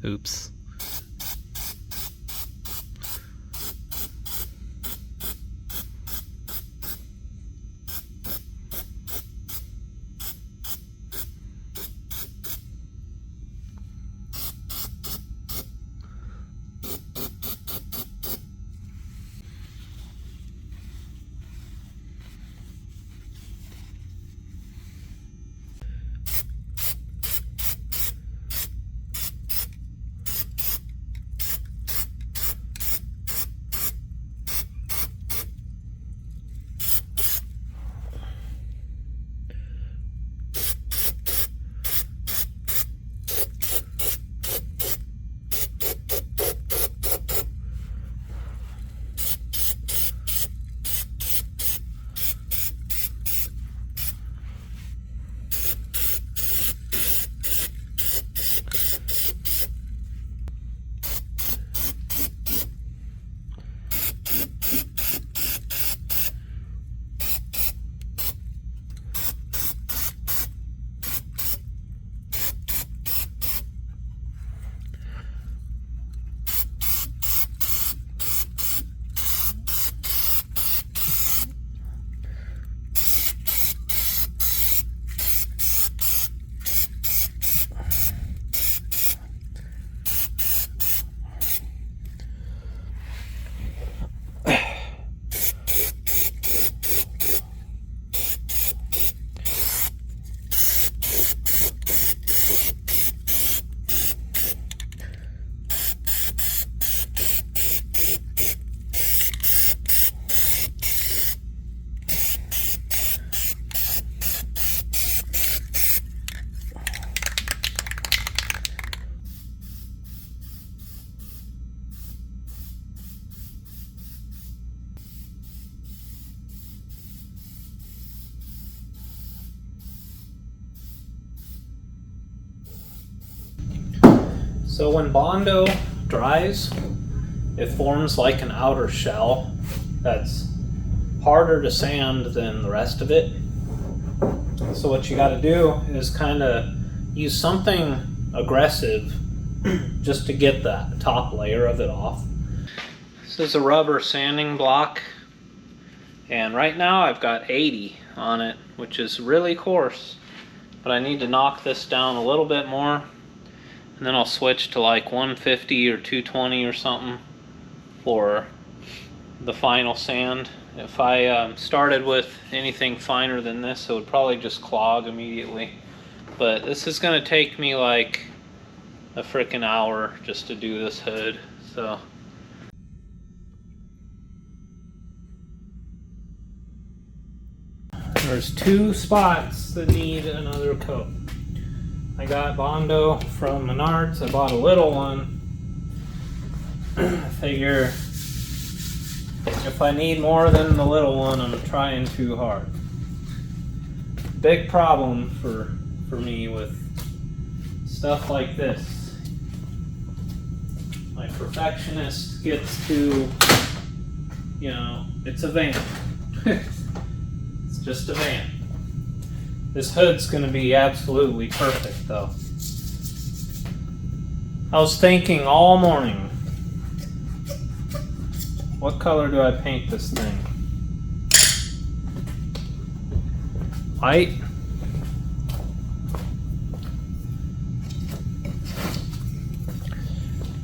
Oops. So when Bondo dries, it forms like an outer shell that's harder to sand than the rest of it. So what you got to do is kind of use something aggressive just to get that top layer of it off. This is a rubber sanding block, and right now I've got 80 on it, which is really coarse, but I need to knock this down a little bit more, and then I'll switch to like 150 or 220 or something for the final sand. If I started with anything finer than this, it would probably just clog immediately. But this is going to take me like a freaking hour just to do this hood. So there's two spots that need another coat. I got Bondo from Menards. I bought a little one. I figure if I need more than the little one, I'm trying too hard. Big problem for me with stuff like this. My perfectionist gets to, you know, it's a van. It's just a van. This hood's gonna be absolutely perfect though. I was thinking all morning, what color do I paint this thing? White?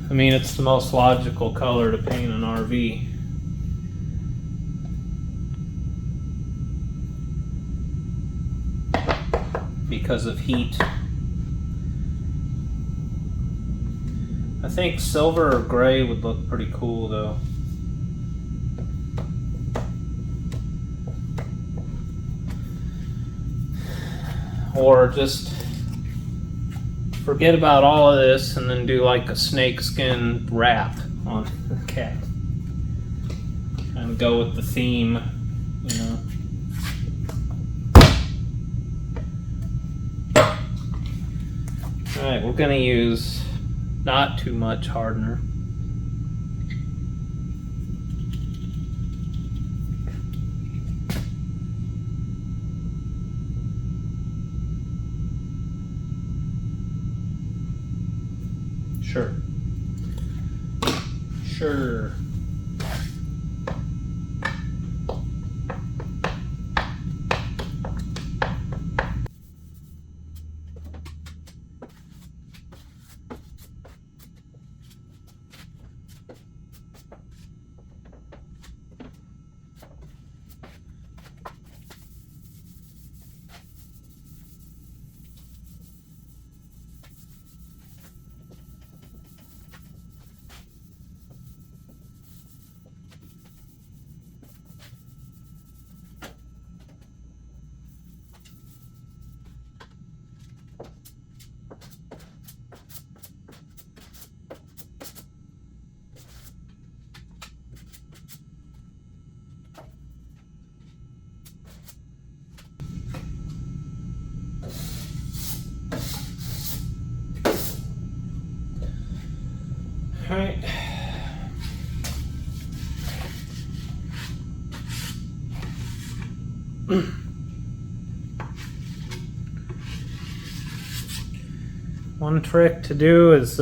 I mean, it's the most logical color to paint an RV. Because of heat. I think silver or gray would look pretty cool though. Or just forget about all of this and then do like a snakeskin wrap on the cat. And go with the theme, you know. Alright, we're gonna use not too much hardener. Sure. Sure. All right. One trick to do is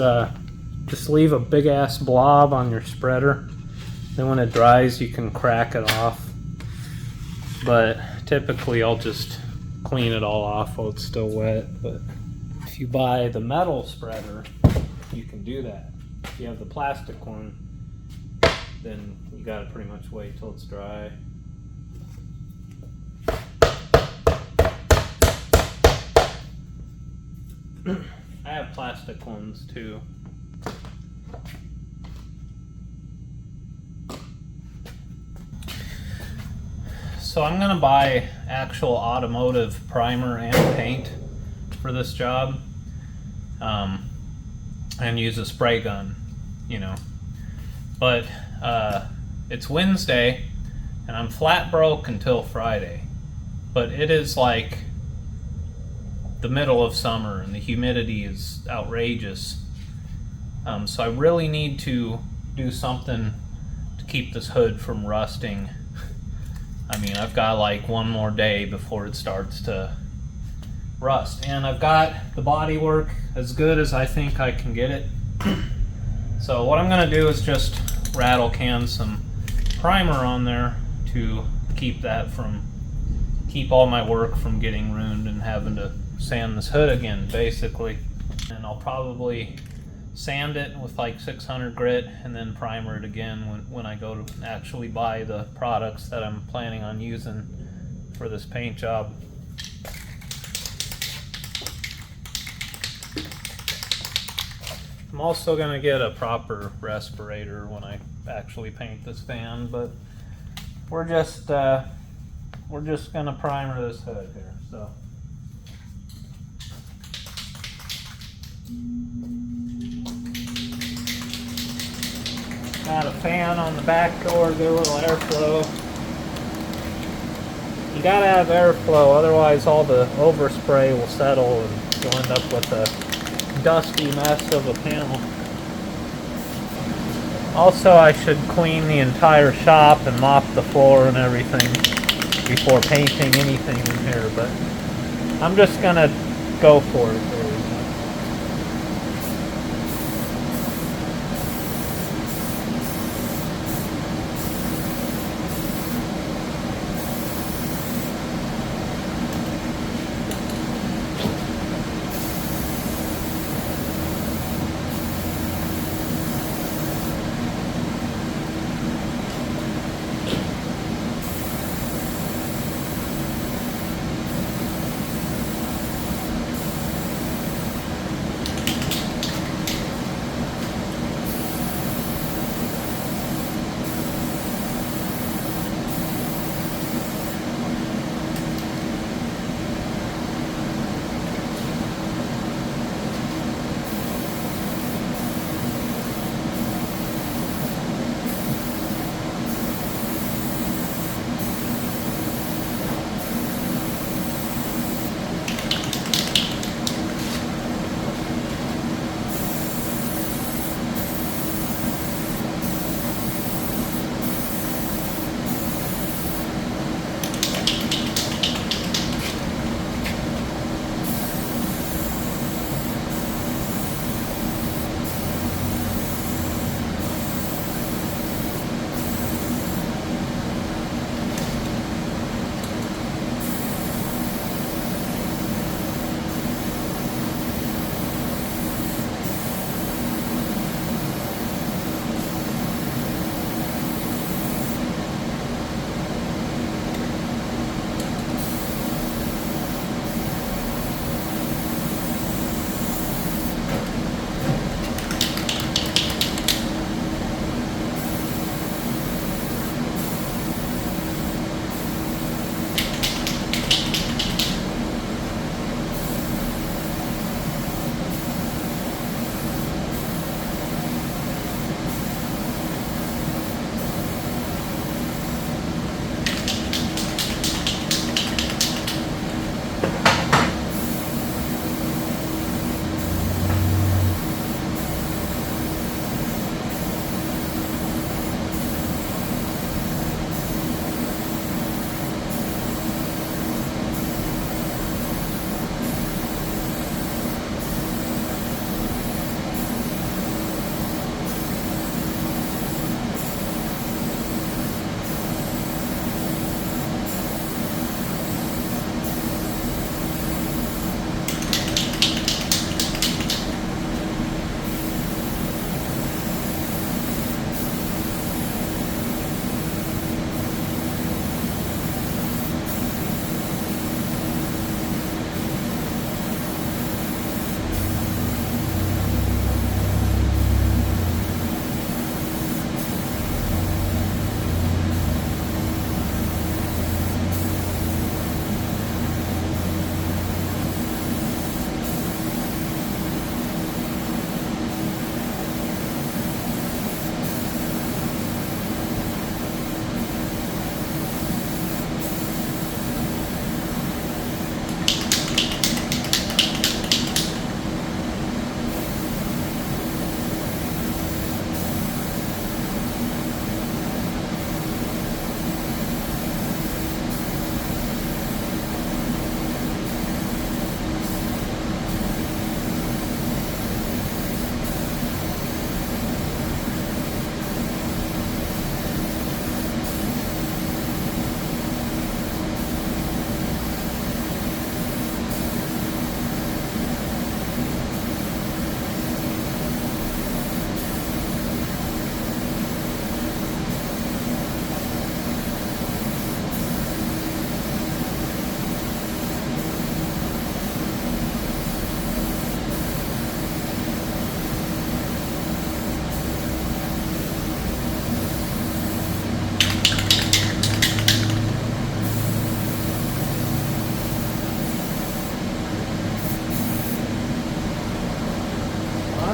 just leave a big ass blob on your spreader. Then when it dries, you can crack it off. But typically I'll just clean it all off while it's still wet. But if you buy the metal spreader, you can do that. If you have the plastic one, then you gotta pretty much wait till it's dry. I have plastic ones too. So I'm gonna buy actual automotive primer and paint for this job, and use a spray gun, you know. But it's Wednesday and I'm flat broke until Friday. But it is like the middle of summer and the humidity is outrageous. So I really need to do something to keep this hood from rusting. I mean, I've got like one more day before it starts to rust. And I've got the bodywork as good as I think I can get it. So what I'm gonna do is just rattle can some primer on there to keep all my work from getting ruined and having to sand this hood again, basically. And I'll probably sand it with like 600 grit and then primer it again when I go to actually buy the products that I'm planning on using for this paint job. I'm also going to get a proper respirator when I actually paint this fan, but we're just going to primer this hood here. So got a fan on the back door, get a little airflow. You gotta have airflow, otherwise all the overspray will settle and you'll end up with a dusty mess of a panel. Also, I should clean the entire shop and mop the floor and everything before painting anything in here, but I'm just gonna go for it.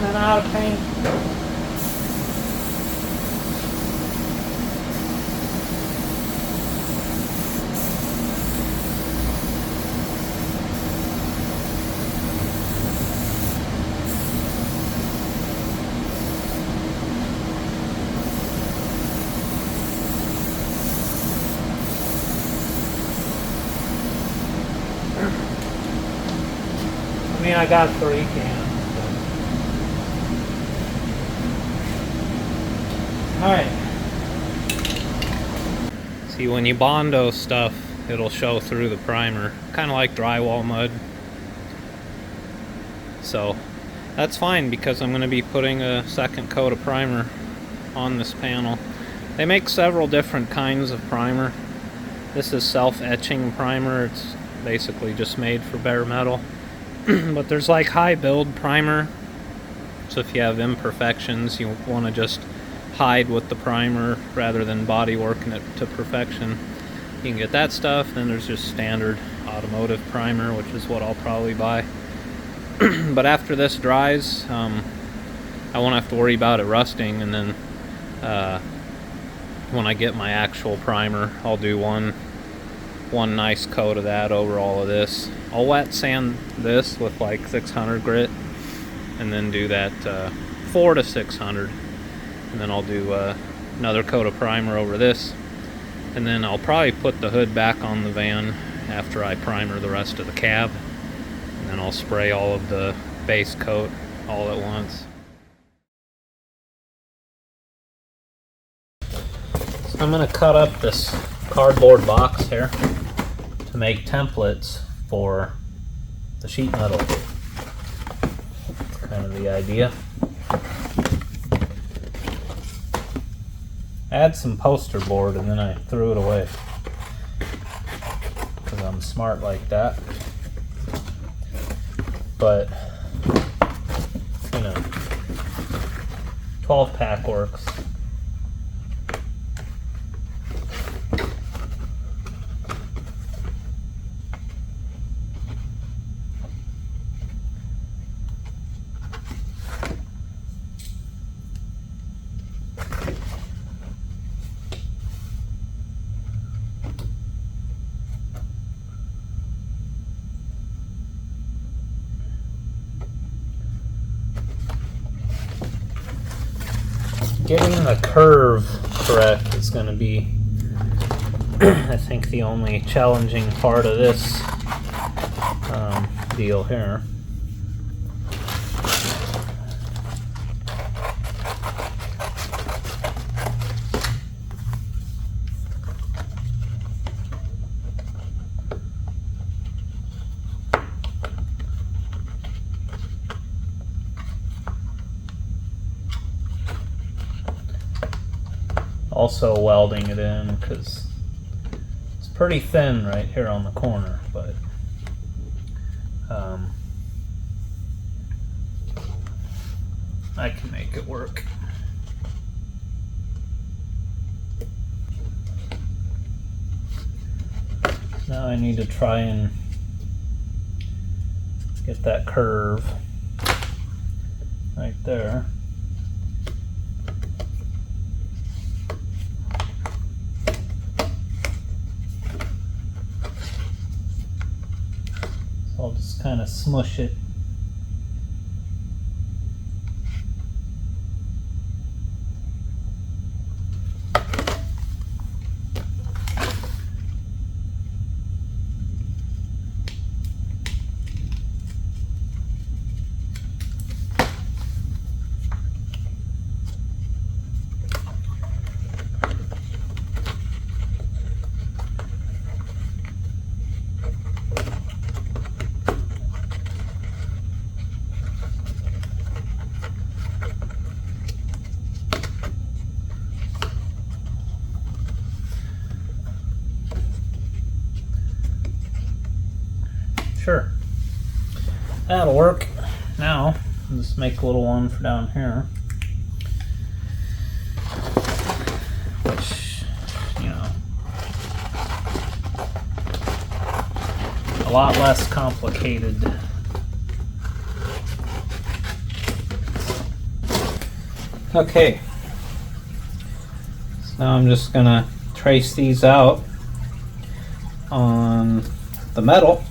running out of paint. I mean, I got 3 cans. Alright. See, when you Bondo stuff, it'll show through the primer. Kind of like drywall mud. So, that's fine because I'm going to be putting a second coat of primer on this panel. They make several different kinds of primer. This is self-etching primer. It's basically just made for bare metal. But there's like high build primer, so if you have imperfections, you want to just hide with the primer rather than body working it to perfection, you can get that stuff. Then there's just standard automotive primer, which is what I'll probably buy. But after this dries, I won't have to worry about it rusting, and then when I get my actual primer, I'll do one nice coat of that over all of this. I'll wet sand this with like 600 grit, and then do that 4 to 600, and then I'll do another coat of primer over this, and then I'll probably put the hood back on the van after I primer the rest of the cab, and then I'll spray all of the base coat all at once. So I'm going to cut up this cardboard box here to make templates for the sheet metal. That's kind of the idea. I had some poster board and then I threw it away because I'm smart like that. But, you know, 12 pack works. Getting the curve correct is going to be, I think, the only challenging part of this deal here. Also welding it in because it's pretty thin right here on the corner, but I can make it work. Now I need to try and get that curve right there. I'll just kind of smush it. Sure, that'll work. Now, let's make a little one for down here, which, you know, a lot less complicated. Okay, so now I'm just gonna trace these out on the metal.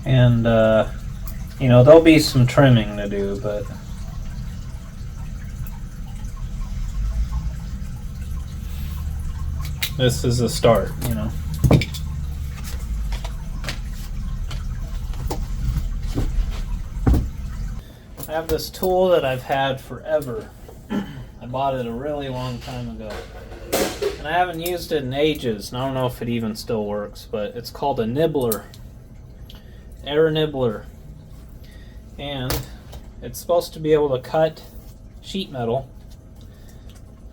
And, you know, there'll be some trimming to do, but this is a start, you know. I have this tool that I've had forever. I bought it a really long time ago. And I haven't used it in ages, and I don't know if it even still works, but it's called a nibbler. Air nibbler. And it's supposed to be able to cut sheet metal,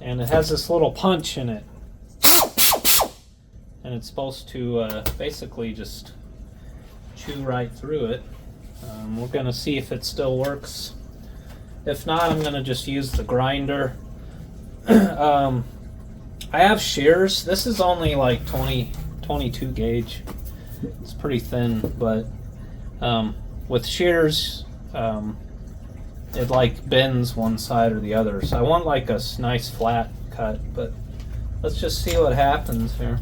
and it has this little punch in it, and it's supposed to basically just chew right through it. We're gonna see if it still works. If not, I'm gonna just use the grinder. I have shears. This is only like 22 gauge. It's pretty thin, but with shears, it like bends one side or the other. So I want like a nice flat cut, but let's just see what happens here.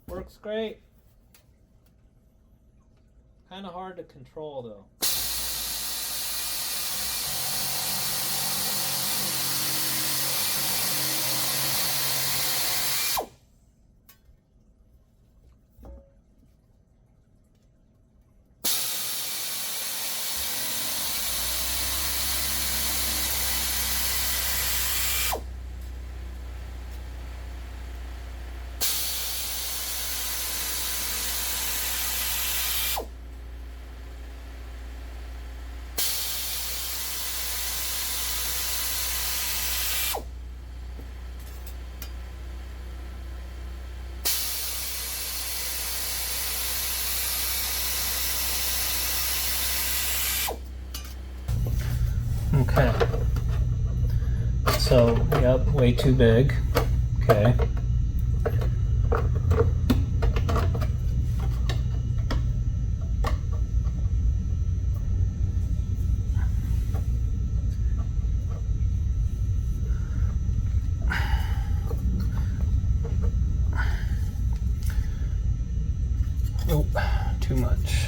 Works great. Kind of hard to control though. Okay. So, yep, way too big. Okay. Nope, too much.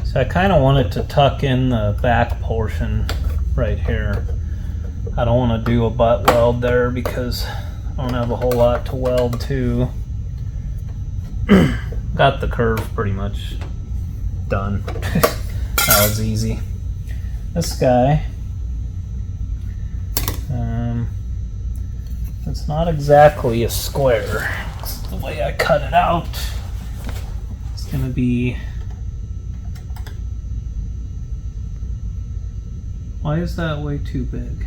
So I kind of want it to tuck in the back portion right here. I don't want to do a butt weld there because I don't have a whole lot to weld to. Got the curve pretty much done. That was easy. This guy, it's not exactly a square. It's the way I cut it out. It's gonna be. Why is that way too big?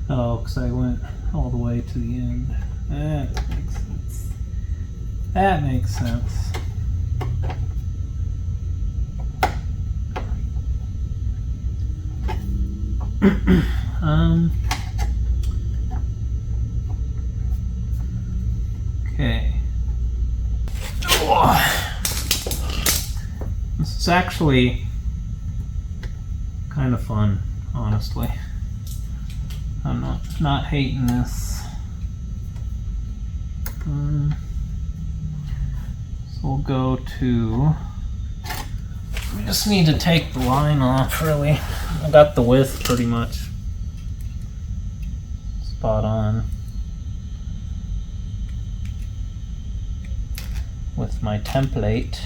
Oh, because I went all the way to the end. That makes sense. That makes sense. This is actually kind of fun, honestly. I'm not hating this. So we'll go to, we just need to take the line off, really. I got the width pretty much spot on with my template.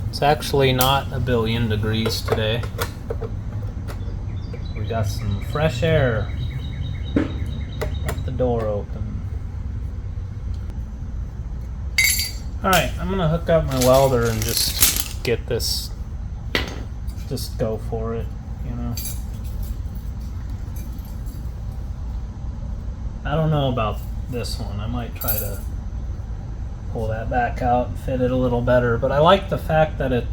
It's actually not a billion degrees today. We got some fresh air. Left the door open. Alright, I'm gonna hook up my welder and just get this, just go for it, you know. I don't know about this one. I might try to pull that back out and fit it a little better, but I like the fact that it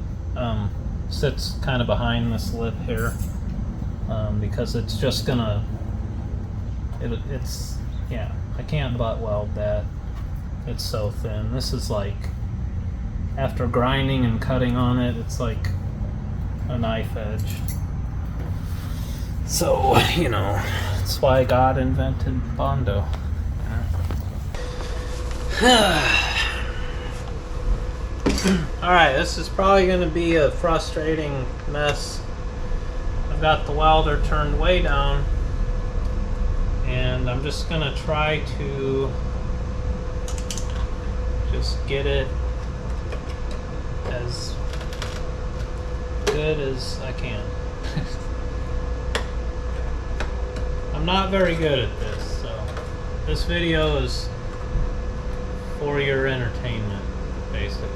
sits kind of behind this lip here, because it's just gonna, it's, yeah, I can't butt weld that. It's so thin. This is like, after grinding and cutting on it, it's like a knife edge. So, you know, that's why God invented Bondo. Alright, this is probably going to be a frustrating mess. I've got the welder turned way down, and I'm just going to try to just get it as good as I can. I'm not very good at this, so this video is for your entertainment, basically.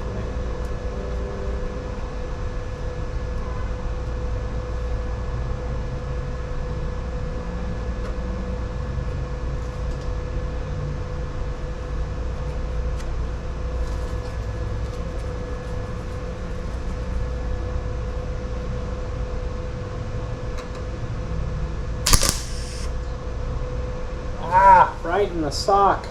Ah, right in the sock.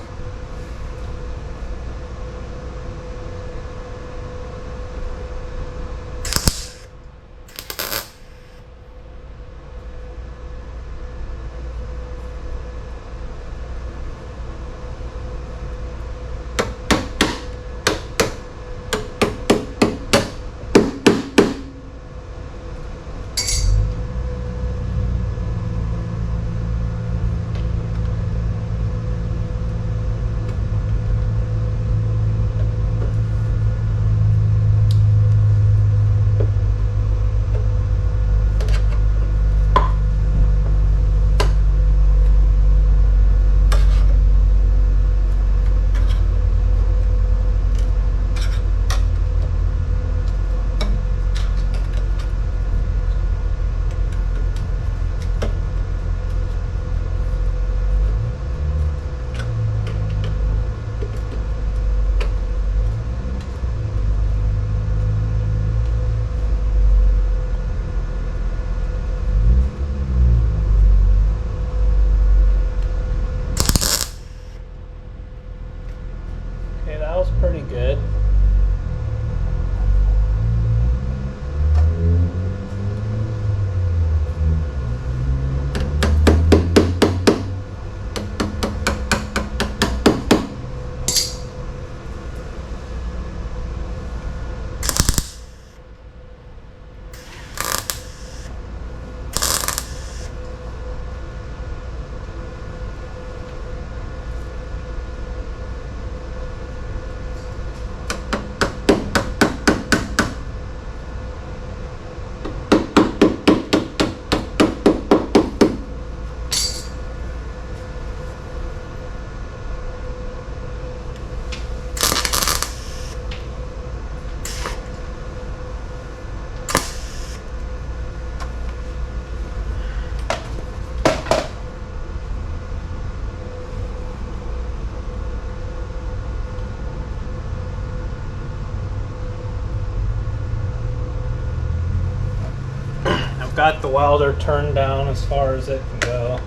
I've got the welder turned down as far as it can go.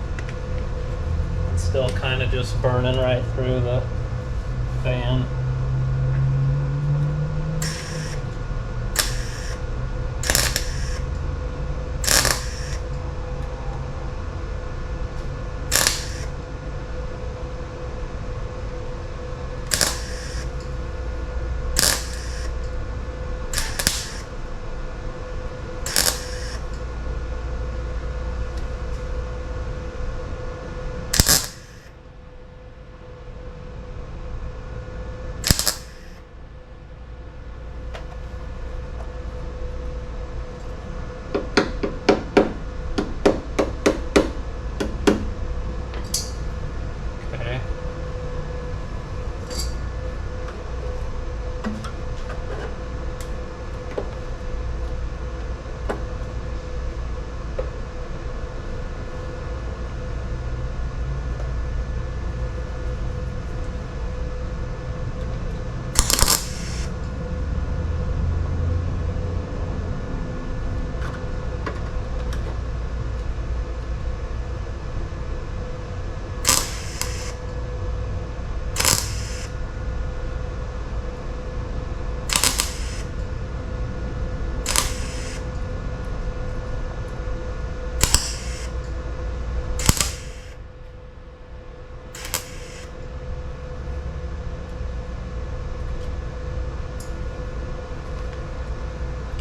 It's still kind of just burning right through the fan.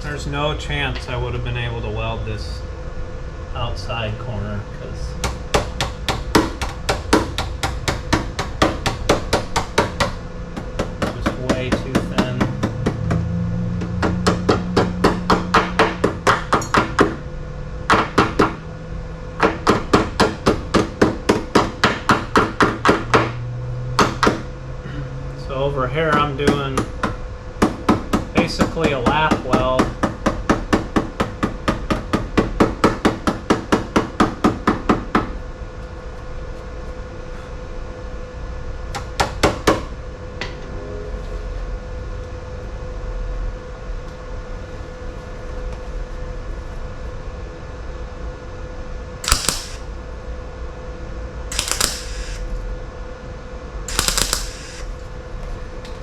There's no chance I would have been able to weld this outside corner because it's just way too thin. So over here I'm doing basically a lap weld.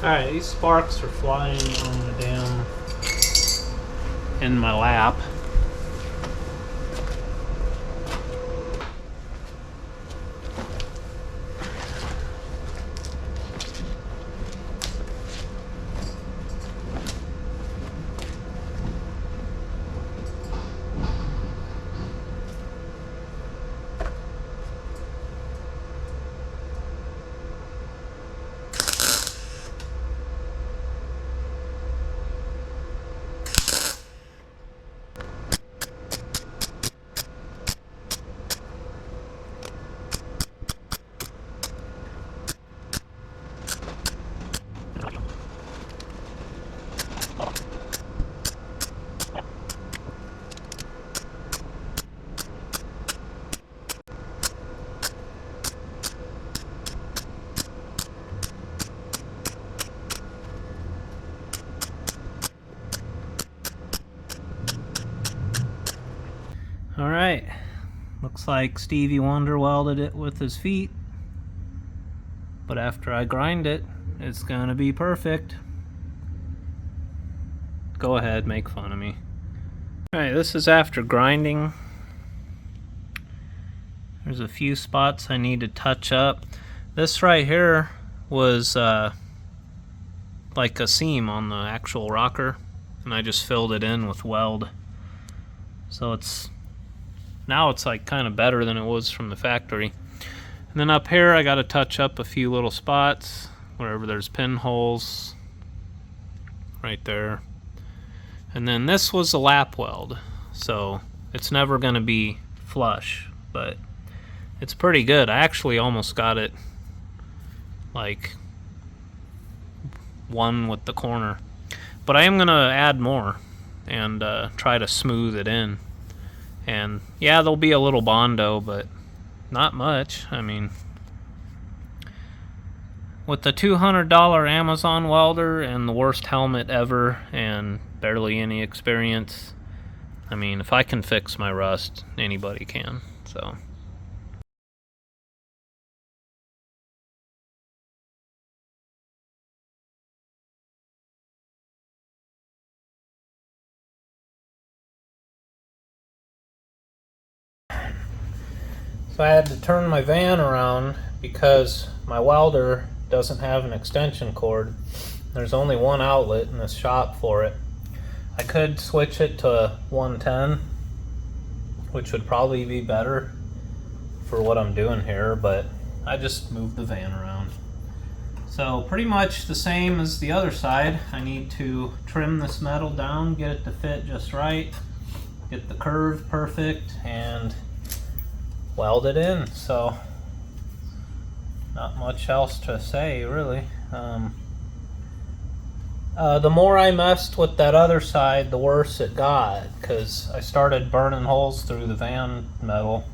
Alright, these sparks are flying on the damn in my lap. Alright, looks like Stevie Wonder welded it with his feet, but after I grind it, it's gonna be perfect. Go ahead, make fun of me. Alright, this is after grinding. There's a few spots I need to touch up. This right here was like a seam on the actual rocker, and I just filled it in with weld. So now it's like kind of better than it was from the factory. And then up here I got to touch up a few little spots wherever there's pinholes right there. And then this was a lap weld, so it's never going to be flush, but it's pretty good. I actually almost got it like one with the corner, but I am going to add more and try to smooth it in. And yeah, there'll be a little Bondo, but not much. I mean, with the $200 Amazon welder and the worst helmet ever and barely any experience, I mean, if I can fix my rust, anybody can, so. So I had to turn my van around because my welder doesn't have an extension cord. There's only one outlet in this shop for it. I could switch it to 110, which would probably be better for what I'm doing here, but I just moved the van around. So pretty much the same as the other side. I need to trim this metal down, get it to fit just right, get the curve perfect, and weld it in. So not much else to say really. The more I messed with that other side, the worse it got, because I started burning holes through the van metal.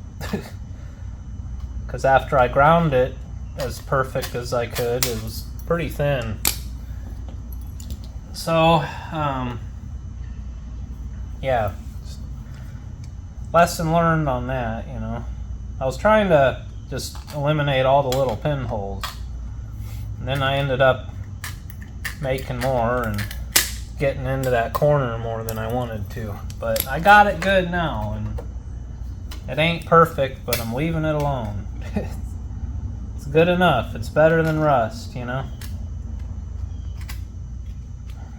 Because after I ground it as perfect as I could, it was pretty thin. So yeah, lesson learned on that, you know. I was trying to just eliminate all the little pinholes, and then I ended up making more and getting into that corner more than I wanted to. But I got it good now, and it ain't perfect, but I'm leaving it alone. It's good enough. It's better than rust, you know.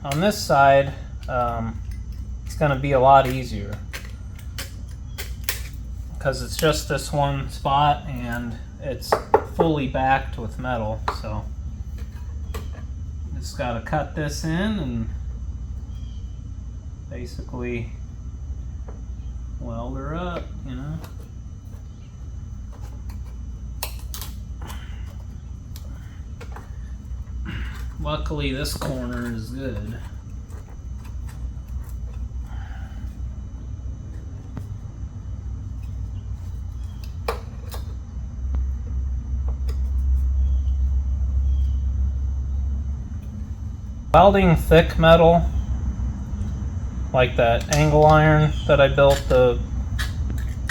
On this side, it's going to be a lot easier because it's just this one spot and it's fully backed with metal. So just got to cut this in and basically weld her up, you know. Luckily this corner is good. Welding thick metal, like that angle iron that I built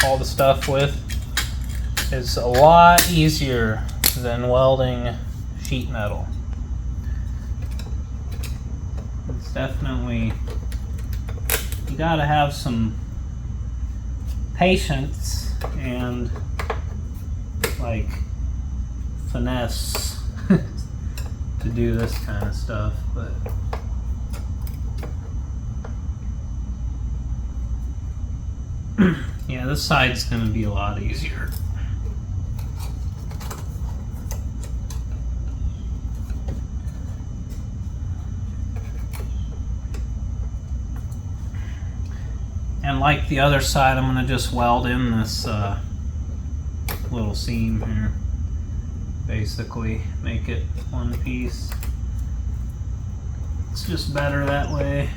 all the stuff with, is a lot easier than welding sheet metal. It's definitely, you gotta have some patience and like finesse to do this kind of stuff, but yeah, this side's gonna be a lot easier. And like the other side, I'm gonna just weld in this little seam here. Basically make it one piece. It's just better that way.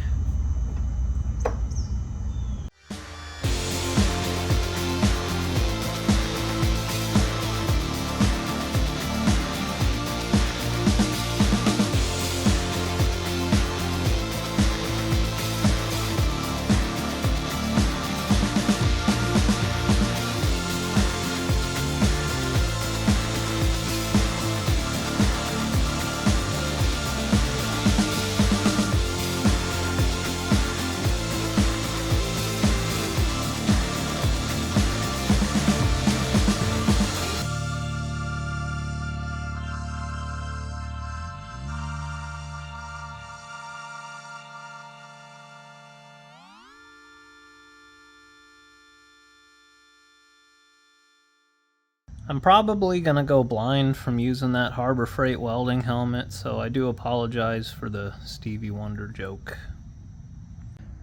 I'm probably gonna go blind from using that Harbor Freight welding helmet, so I do apologize for the Stevie Wonder joke.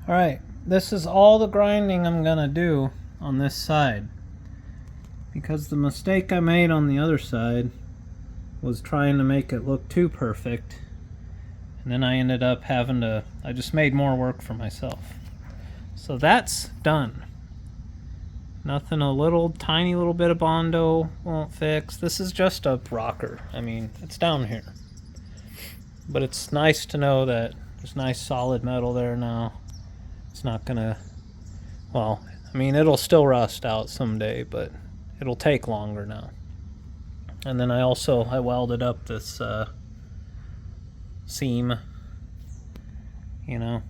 Alright, this is all the grinding I'm gonna do on this side, because the mistake I made on the other side was trying to make it look too perfect, and then I ended up having to, I just made more work for myself. So that's done. Nothing a little tiny little bit of Bondo won't fix. This is just a rocker. I mean, it's down here. But it's nice to know that there's nice solid metal there now. It's not gonna Well, I mean, it'll still rust out someday, but it'll take longer now. And then I welded up this seam, you know,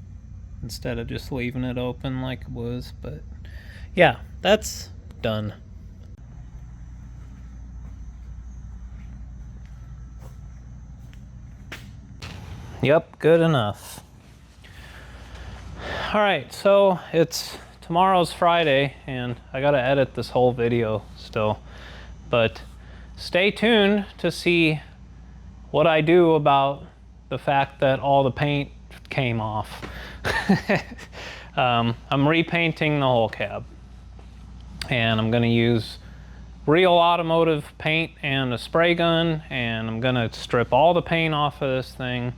instead of just leaving it open like it was. But yeah, that's done. Yep, good enough. All right, so tomorrow's Friday, and I gotta edit this whole video still, but stay tuned to see what I do about the fact that all the paint came off. I'm repainting the whole cab, and I'm gonna use real automotive paint and a spray gun, and I'm gonna strip all the paint off of this thing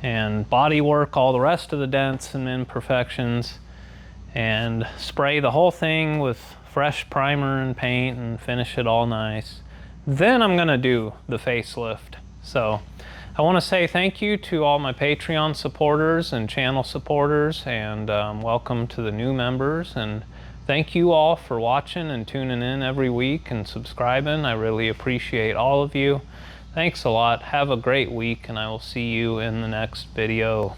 and body work all the rest of the dents and imperfections, and spray the whole thing with fresh primer and paint and finish it all nice. Then I'm gonna do the facelift. So I want to say thank you to all my Patreon supporters and channel supporters, and welcome to the new members, and thank you all for watching and tuning in every week and subscribing. I really appreciate all of you. Thanks a lot. Have a great week, and I will see you in the next video.